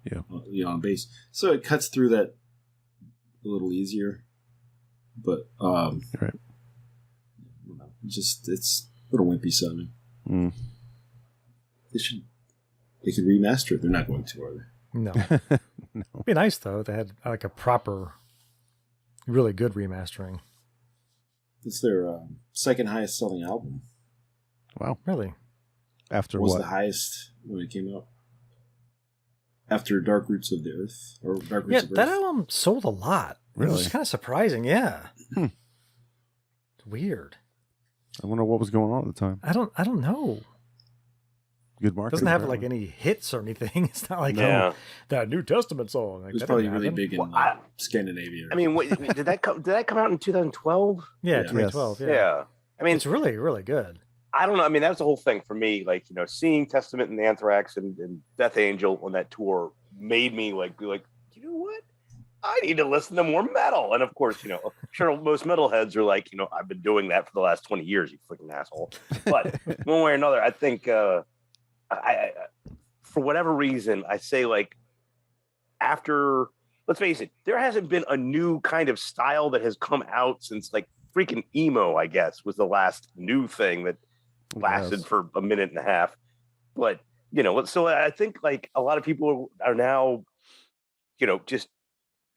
Yeah. On bass, so it cuts through that a little easier. But right. Just it's a little wimpy sounding. Mm. They could remaster it. They're not going to, are they? No. It'd be nice though. They had like a proper, really good remastering. It's their second highest selling album. Wow. Really? After what was what? the highest when it came out? After Dark Roots of the Earth or Dark Roots of Earth. That album sold a lot. Really? It was kind of surprising. Yeah. It's weird. I wonder what was going on at the time. I don't know. Good It marketing. doesn't have apparently. like any hits or anything. It's not like that New Testament song. Like, It was that probably didn't really happen. big in Scandinavia. I mean, did that come out in 2012? Yeah, 2012. Yes. Yeah. Yeah. I mean, It's really, really good. I don't know. I mean, that was the whole thing for me. Like, seeing Testament and Anthrax and Death Angel on that tour made me be like, you know what? I need to listen to more metal. And of course, I'm sure most metalheads are like, I've been doing that for the last 20 years, you freaking asshole. But one way or another, I think, I for whatever reason, I say after, let's face it, there hasn't been a new kind of style that has come out since freaking emo, I guess, was the last new thing that lasted for a minute and a half. But, so I think a lot of people are now, just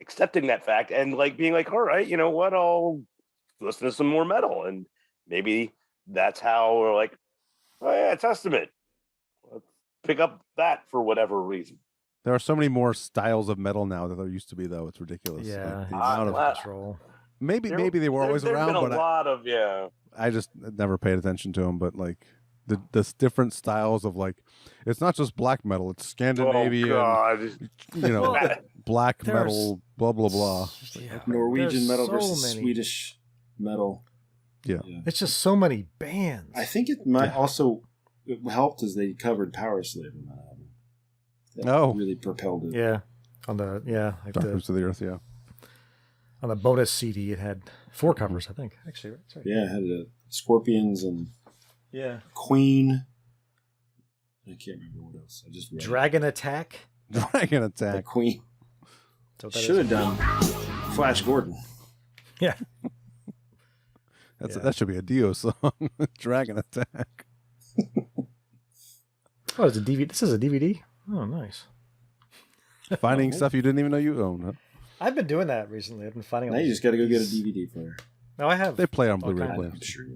accepting that fact and being all right, you know what, I'll listen to some more metal. And maybe that's how we're oh yeah, Testament. Let's pick up that for whatever reason. There are so many more styles of metal now than there used to be, though. It's ridiculous. Yeah. The amount of control. maybe they were always there's around, been but a lot of I just never paid attention to them. But the different styles of it's not just black metal; it's Scandinavian. Oh God! Black metal, blah blah blah. Yeah, Norwegian metal so versus many. Swedish metal. Yeah. It's just so many bands. I think it might also it helped as they covered Power Slave on that album. That really propelled it. Yeah. On the Dark Roots of the Earth. Yeah. On the bonus CD, it had 4 covers, I think. Actually, right? Sorry. Yeah, it had Scorpions and Queen. I can't remember what else. I just read Dragon Attack. Dragon Attack. The Queen. So that Should have is- done Flash Gordon. Yeah. That should be a Dio song. Dragon Attack. Oh, it's a DVD. This is a DVD? Oh, nice. Finding stuff you didn't even know you own. Huh? I've been doing that recently. I've been finding Now you just got to go get a DVD player. No, I have. They play on all Blu-ray kinds. players. I'm sure.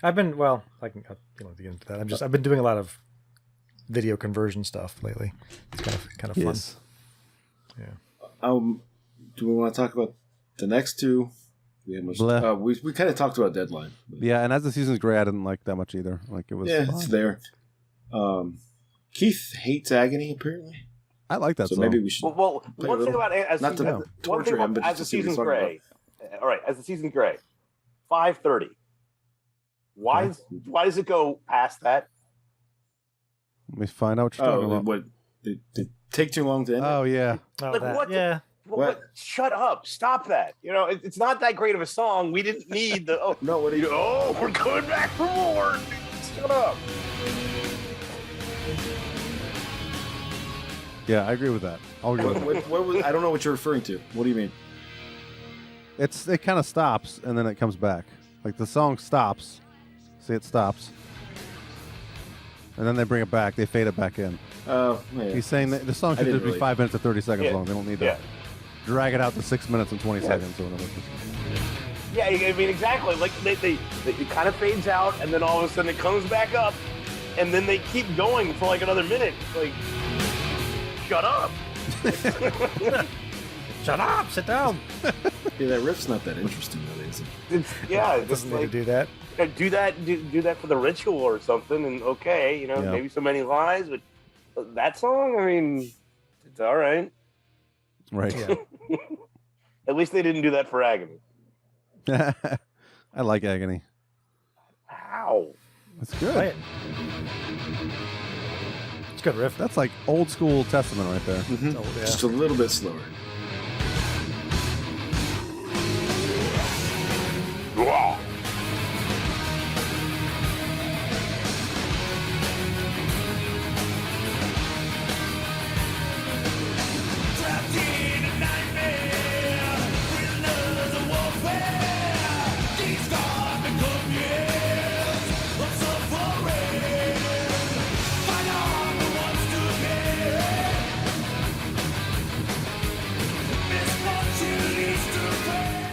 I've been, I can get into that. I've been doing a lot of video conversion stuff lately. It's kind of fun. Yes. Yeah. Do we want to talk about the next two? We had much. We kind of talked about Deadline. Yeah, and As the Seasons Gray, I didn't like that much either. It was. Yeah, fine. it's there. Keith hates Agony apparently. I like that So song. maybe we should. Well, play one a thing little. about as Not to one torture thing him, about but As just the to see what Seasons he's talking Gray. All right, As the Seasons Gray, 5:30. Why does it go past that? Let me find out what you're talking about. What? They take too long to end. Oh yeah. Oh, What? Yeah. What? Shut up! Stop that! It's not that great of a song. We didn't need the. Oh no! What? We're coming back for more. Shut up! Yeah, I agree with that. I'll agree with that. What was, I don't know what you're referring to. What do you mean? It kind of stops and then it comes back. The song stops. See, it stops. And then they bring it back. They fade it back in. Oh, yeah. He's saying that the song should just be 5 minutes and 30 seconds long. They don't need to drag it out to 6 minutes and 20 seconds or whatever. Yeah, I mean exactly. It kind of fades out, and then all of a sudden it comes back up, and then they keep going for like another minute. Like, shut up. Shut up, sit down. Yeah, that riff's not that interesting, really, is it? It doesn't need to do that. Do that for the ritual or something, and okay, maybe so many lies, but that song, I mean, it's all right. Right. Yeah. At least they didn't do that for Agony. I like Agony. How? That's good. Play it. It's a good riff. That's like old school Testament right there. Mm-hmm. Oh, yeah. Just a little bit slower. Wow.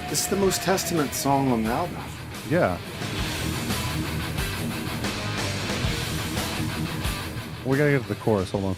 This is the most Testament song on the album. Yeah. We gotta get to the chorus. Hold on.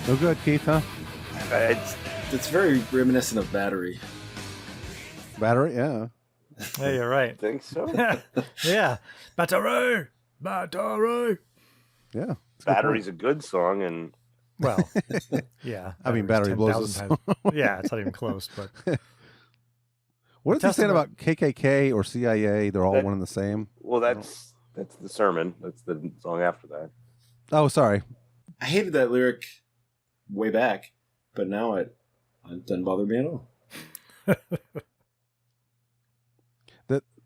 No good, Keith, huh? It's very reminiscent of Battery. Battery, yeah. Yeah, you're right. I think so. Yeah. Battery! Battery! Yeah. Battery's a good song, and well, yeah. I mean, Battery blows 10,000 times. Yeah, it's not even close, but what is he saying about KKK or CIA? They're all one and the same. Well, that's the sermon. That's the song after that. Oh, sorry. I hated that lyric way back, but now it doesn't bother me at all.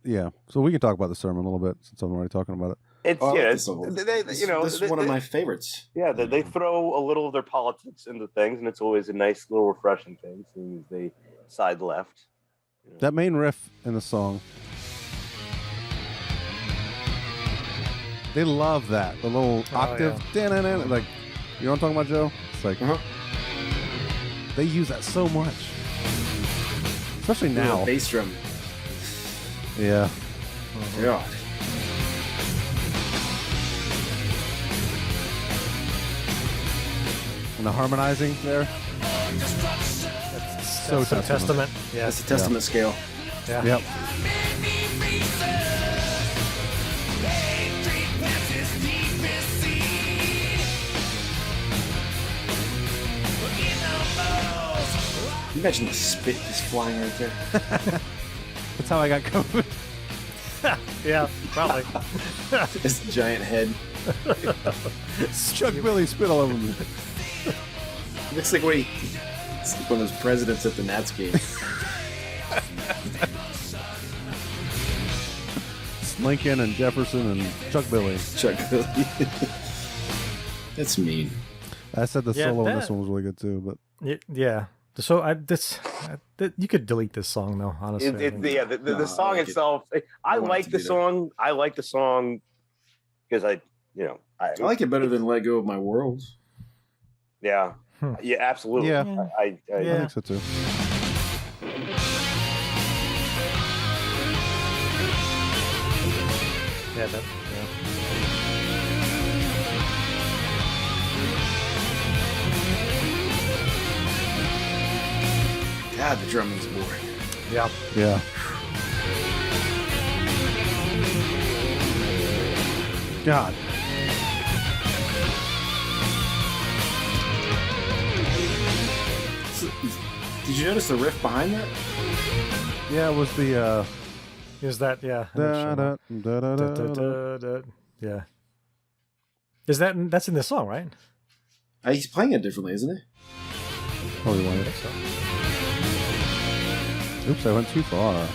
Yeah. So we can talk about the sermon a little bit since I'm already talking about it. This is one of my favorites. Yeah, they throw a little of their politics into things, and it's always a nice little refreshing thing. Seeing as they side left. That main riff in the song, they love that. The little octave. Yeah. Like, you know what I'm talking about, Joe? It's like, they use that so much. Especially now. Bass drum. Yeah. Oh, God. And the harmonizing there. So Testament. Yeah. That's the Testament scale. Yeah. Yep. Can you imagine the spit just flying right there? That's how I got COVID. Yeah, probably. This giant head. Chuck Billy spit all over me. Looks like it's like one of those presidents at the Nats game. Lincoln and Jefferson and Chuck Billy. Chuck Billy. That's mean. I said the solo in this one was really good too, but yeah. So you could delete this song though. Honestly, the song itself. I like the song. I like the song because I like it better than "Let Go of My World." Yeah, yeah, absolutely. Yeah, I think so too. Yeah, God, the drumming's boring. Yeah. Yeah. God. So, did you notice the riff behind that? Yeah, it was the Is that da, da, da, da, da, da. Yeah. Is that's in this song, right? He's playing it differently, isn't he? Probably one. I think so. Oops, I went too far.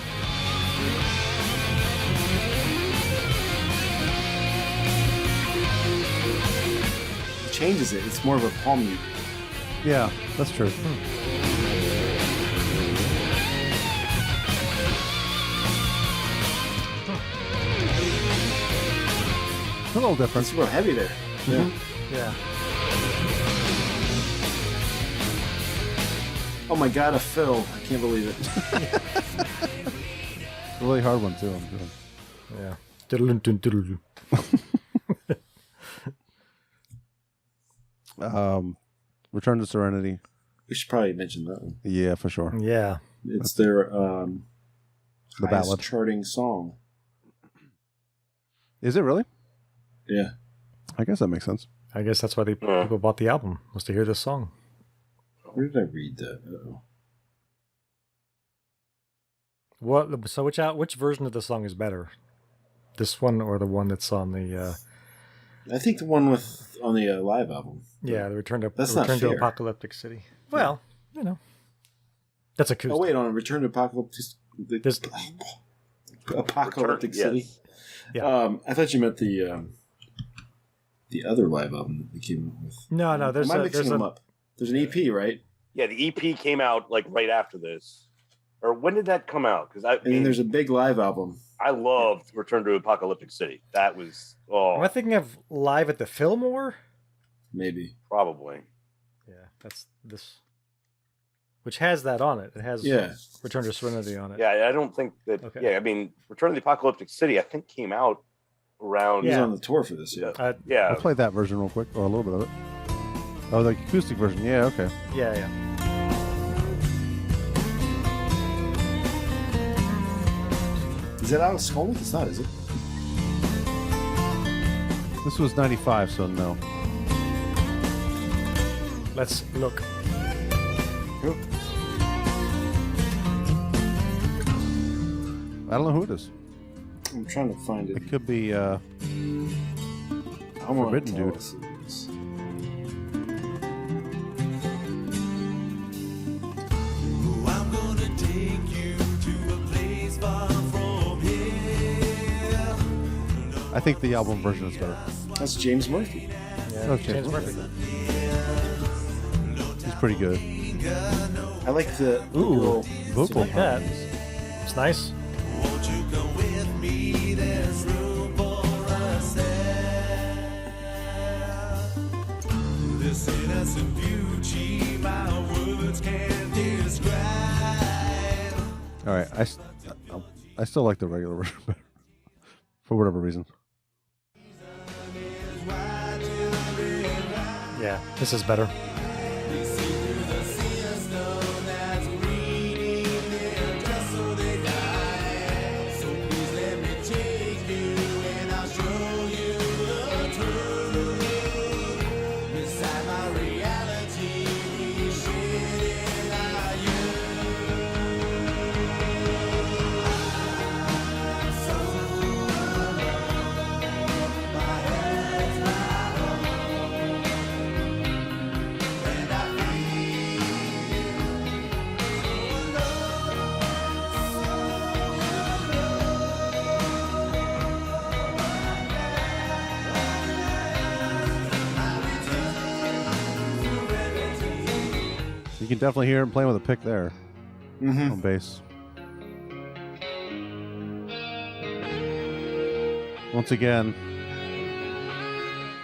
changes it. It's more of a palm mute. Yeah, that's true. A little different. It's real heavy there. Yeah. Yeah. Oh my god, a fill. I can't believe it. It's a really hard one, too. I'm doing. Yeah. Diddle-dun-dun-diddle-dun. Return to Serenity. We should probably mention that one. Yeah, for sure. Yeah. It's their The highest ballad. charting song. Is it really? Yeah. I guess that makes sense. I guess that's why people bought the album, was to hear this song. Where did I read that? Uh-oh. What? So which version of the song is better? This one or the one that's on the? I think the one on the live album. Yeah, the Return to That's not Return to fair. Apocalyptic City. Well, you know, that's acoustic. Oh wait, on Return to Apocalyptic City. Yes. Yeah. I thought you meant the other live album that we came up with. No, there's Am I mixing them up? There's an EP, right? Yeah, the EP came out like right after this. Or when did that come out? Because And then there's a big live album. I loved Return to Apocalyptic City. That was Am I thinking of Live at the Fillmore? Maybe. Probably. Yeah, that's this, which has that on it. It has Return to Serenity on it. Yeah, I don't think that. Okay. Yeah, I mean, Return to the Apocalyptic City, I think came out around. He's on the tour for this. Yeah. Yeah. I'll play that version real quick, or a little bit of it. Oh, the acoustic version. Yeah, okay. Yeah. Is that Alex Skolnick? It's not, is it? This was 95, so no. Let's look. I don't know who it is. I'm trying to find it. It could be I want Forbidden to Dude. I'm gonna take you to a place far from here. I think the album version is better. That's James Murphy. Yeah, Oh, James Murphy. He's pretty good. I like the Ooh, vocal. Like that. It's nice. Won't you come with me? There's room for us there. This innocent beauty, my words can't describe. All right, I still like the regular version better for whatever reason. Yeah, this is better. You can definitely hear him playing with a pick there Mm-hmm. on bass. Once again,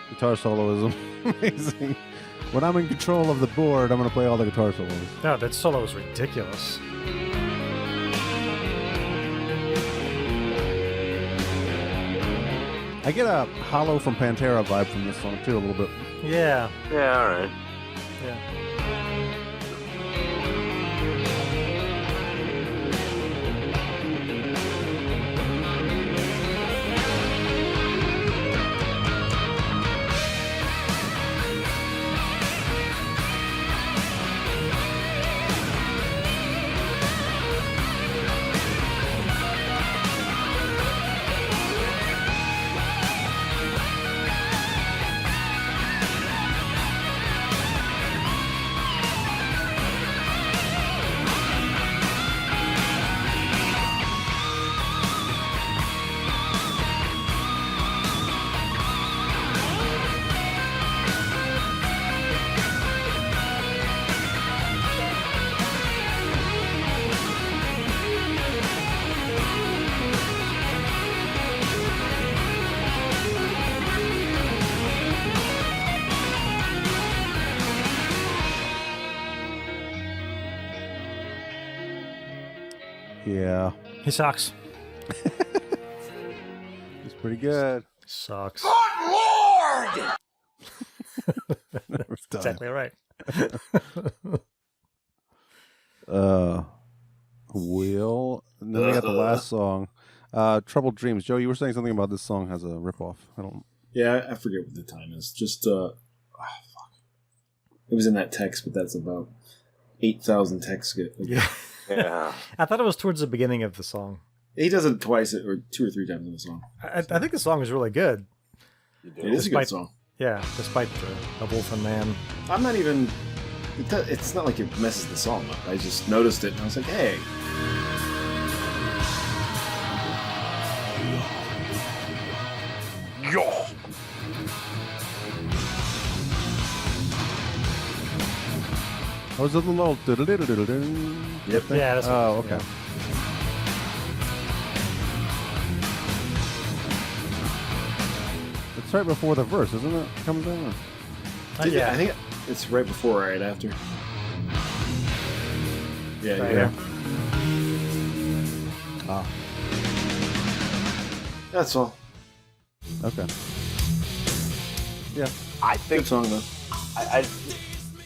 guitar solo is amazing. When I'm in control of the board, I'm going to play all the guitar solos. No, that solo is ridiculous. I get a Hollow from Pantera vibe from this song too, a little bit. Yeah. Yeah, all right. Yeah. Yeah. He sucks. He's pretty good. Sucks. Good Lord! That's exactly right. Will. And then we got the last song. Troubled Dreams. Joe, you were saying something about this song has a ripoff. I don't. Yeah, I forget what the time is. Just fuck. It was in that text, but that's about 8,000 texts. Yeah. Yeah. I thought it was towards the beginning of the song. He does it twice or 2 or 3 times in the song. I think the song is really good. It is a good song. Yeah, despite the Wolf and Man. I'm not even. It's not like it messes the song up. I just noticed it and I was like, hey. Yo. Oh, was it the little Yep. Yeah, that's Oh, okay. It's right before the verse, isn't it? Comes in. Or? Yeah. I think it's right before or right after. Yeah, Right yeah. here. Ah, That's all. okay. Yeah. I Good think song though. I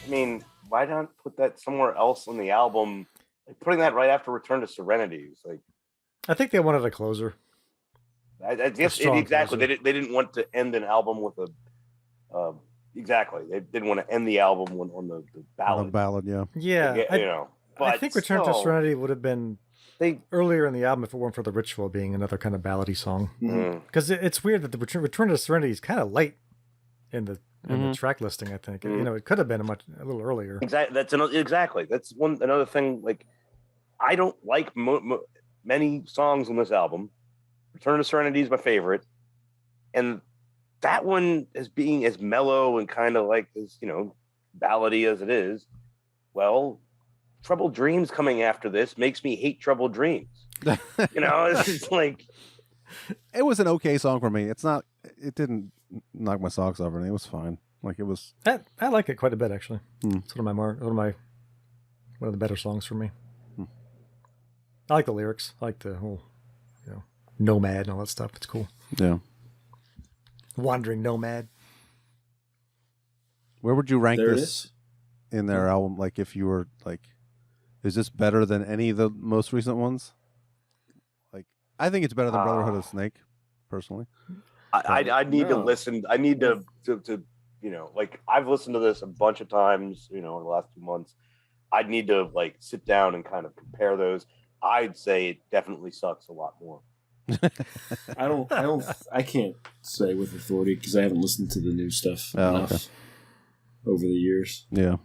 mean, why not put that somewhere else on the album? Like putting that right after Return to Serenity is like. I think they wanted a closer. I guess strong exactly. closer. They didn't want to end an album with a. Exactly. They didn't want to end the album on the ballad. The ballad, yeah. Yeah. You know. But I think Return to still, Serenity would have been earlier in the album if it weren't for the Ritual being another kind of ballady song. Because it's weird that the Return to Serenity is kind of late in the track listing. I think you know it could have been a little earlier. Exactly. That's another thing. Like, I don't like many songs on this album. Return to Serenity is my favorite, and that one as being as mellow and kind of like as ballady as it is. Well, Troubled Dreams coming after this makes me hate Troubled Dreams. It's just like it was an okay song for me. It didn't knock my socks off or anything. It was fine. Like it was. I like it quite a bit actually. It's one of the better songs for me. I like the lyrics. I like the whole nomad and all that stuff. It's cool. Yeah. Wandering nomad. Where would you rank There it this in their album? Like, if you were like, is this better than any of the most recent ones? Like, I think it's better than Brotherhood of the Snake, personally. I need to listen. I need to like I've listened to this a bunch of times, in the last 2 months. I'd need to like sit down and kind of compare those. I'd say it definitely sucks a lot more. I can't say with authority because I haven't listened to the new stuff enough over the years. Yeah.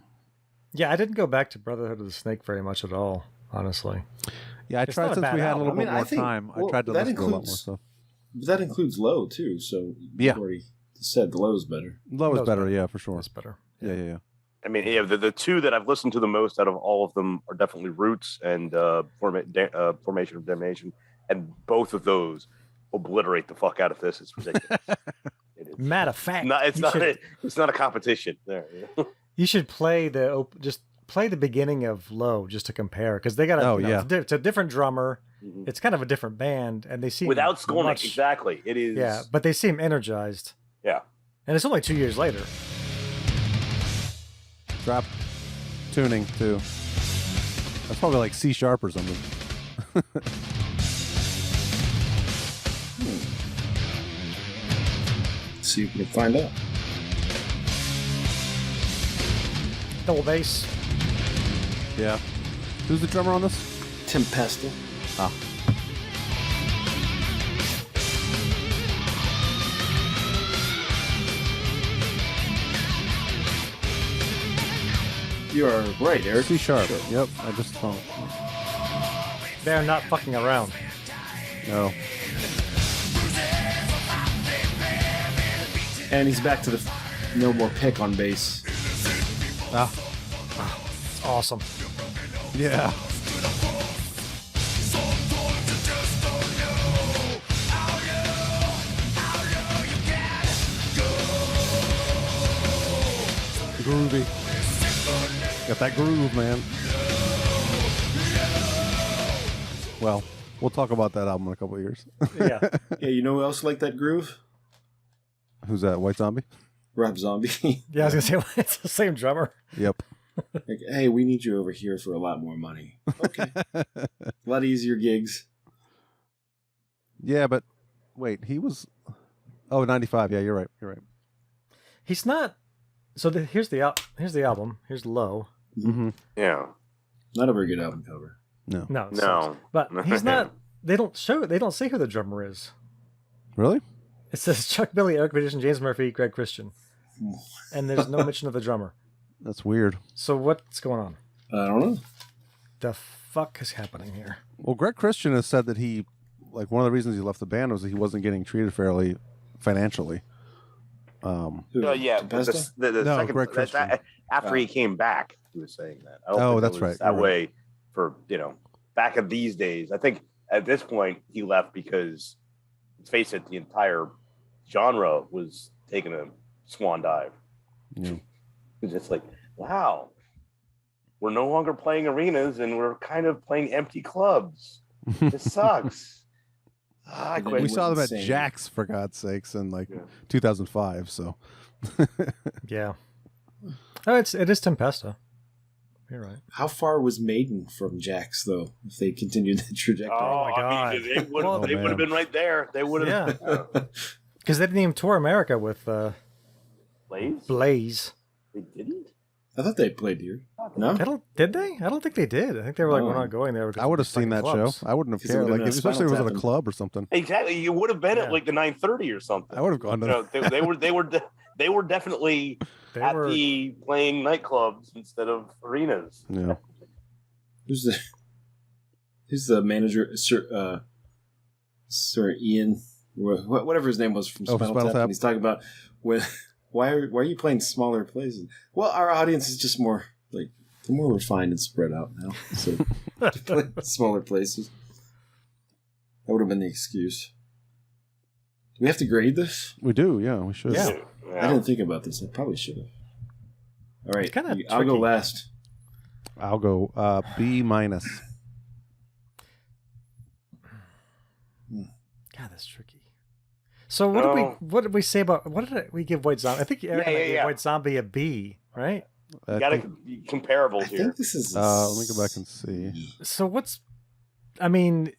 Yeah, I didn't go back to Brotherhood of the Snake very much at all, honestly. Yeah, I tried since we had a little bit more time. I tried to listen to a lot more stuff. But that includes Low too, so you've already said Low's better. Low is better, yeah, for sure. It's better. Yeah. I mean, the two that I've listened to the most out of all of them are definitely Roots and Formation of Damnation, and both of those obliterate the fuck out of this. It's ridiculous. Matter of fact, it's not a competition there. You should play play the beginning of Low just to compare because they got it's a different drummer. Mm-hmm. It's kind of a different band, and they seem without Skolnick. Exactly, it is. Yeah, but they seem energized. Yeah, and it's only 2 years later. Drop tuning too. That's probably like C sharp or something. See if we can find out. Double bass. Yeah. Who's the drummer on this? Tim Pestle. Ah. You are right, Eric. C sharp. Sure. Yep. I just found. They're not fucking around. No. And he's back to the no more pick on bass. It's awesome. Yeah. Groovy. Got that groove, man. Well, we'll talk about that album in a couple of years. Yeah. Yeah, you know who else liked that groove? Who's that? White Zombie? Rob Zombie. Yeah, I was gonna say it's the same drummer. Yep. Like, hey, we need you over here for a lot more money. Okay. A lot easier gigs. Yeah, but wait, he was 95. Yeah, you're right. You're right. He's not. So here's the album. Here's Low. Mm-hmm. Yeah. Not a very good album cover. No. No. No. But he's not. They don't say who the drummer is. Really? It says Chuck Billy, Eric Magician, James Murphy, Greg Christian, and there's no mention of the drummer. That's weird. So what's going on? I don't know. The fuck is happening here? Well, Greg Christian has said that he, like, one of the reasons he left the band was that he wasn't getting treated fairly financially. Yeah, but the No, second Greg Christian. after he came back, he was saying that. I don't Oh, think that's it was right. That You're way for back in these days. I think at this point he left because, let's face it, the entire genre was taking a swan dive. Yeah. It's just like, wow, we're no longer playing arenas and we're kind of playing empty clubs. This sucks. I quit. We saw them at Jack's, for God's sakes, in 2005. So, Yeah. Oh, it is Tempesta. You're right. How far was Maiden from Jack's, though, if they continued that trajectory? Oh, my God. I mean, they would have been right there. They would have. Yeah. Because they didn't even tour America with Blaze? Blaze. They didn't? I thought they played here. No? Did they? I don't think they did. I think they were like, we're not going there. I would have seen that show. I wouldn't have cared. Like, especially if it was at a club or something. Exactly. You would have been at like the 9:30 or something. I would have gone to they were definitely the playing nightclubs instead of arenas. Yeah. Who's the manager? Sir Ian, whatever his name was from Spinal Tap. And he's talking about why are you playing smaller places? Well, our audience is just more like they're more refined and spread out now. So to play smaller places. That would have been the excuse. Do we have to grade this? We do, yeah, we should. Yeah. I didn't think about this. I probably should have. All right, I'll go last. I'll go B-. God, that's tricky. So what did we say about what did we give White Zombie? I think Eric and I gave White Zombie a B, right? You got to be comparables here. I think this is. Let me go back and see. So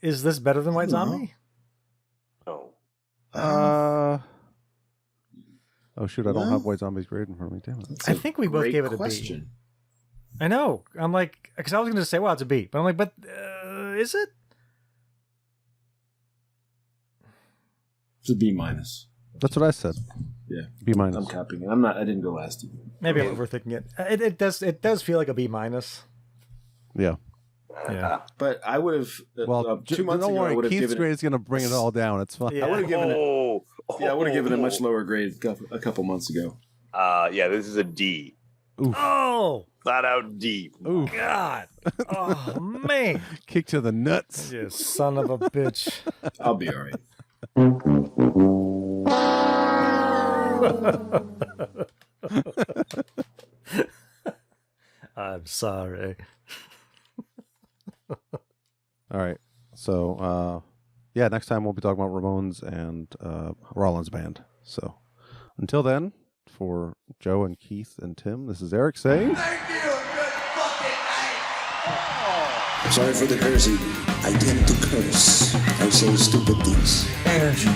is this better than White Zombie? No. Oh shoot! I don't have White Zombie's grade in front of me. Damn it! I think we both gave it a B. I know. I'm like, because I was going to say, well, it's a B, but I'm like, but is it? It's a B-. That's what I said. Yeah, B-. I'm copying it. I'm not. I didn't go last. Maybe I'm overthinking it. It does feel like a B-. Yeah. Yeah. But I would have. 2 months don't ago, I would worry. have Keith's given grade is going to bring it all down. It's fine. Yeah. I would have given it. Yeah, I would have given it a much lower grade a couple months ago. Yeah, this is a D. Oof. Oh, flat out D. Ooh, God. Oh, man. Kick to the nuts. You son of a bitch. I'll be all right. I'm sorry. All right. So, yeah, next time we'll be talking about Ramones and Rollins Band. So, until then, for Joe and Keith and Tim, this is Eric saying... Thank you. Good fucking night. Sorry for the cursing. I tend to curse. I say stupid things. Energy,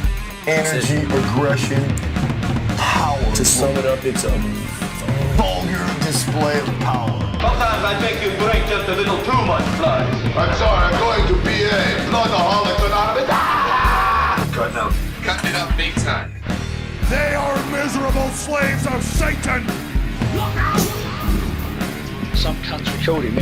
aggression, power. To sum it up, it's a vulgar display of power. Sometimes I think you drink just a little too much blood. I'm sorry, I'm going to BA. Bloodaholics Anonymous. Cutting it up big time. They are miserable slaves of Satan! Some country killed him,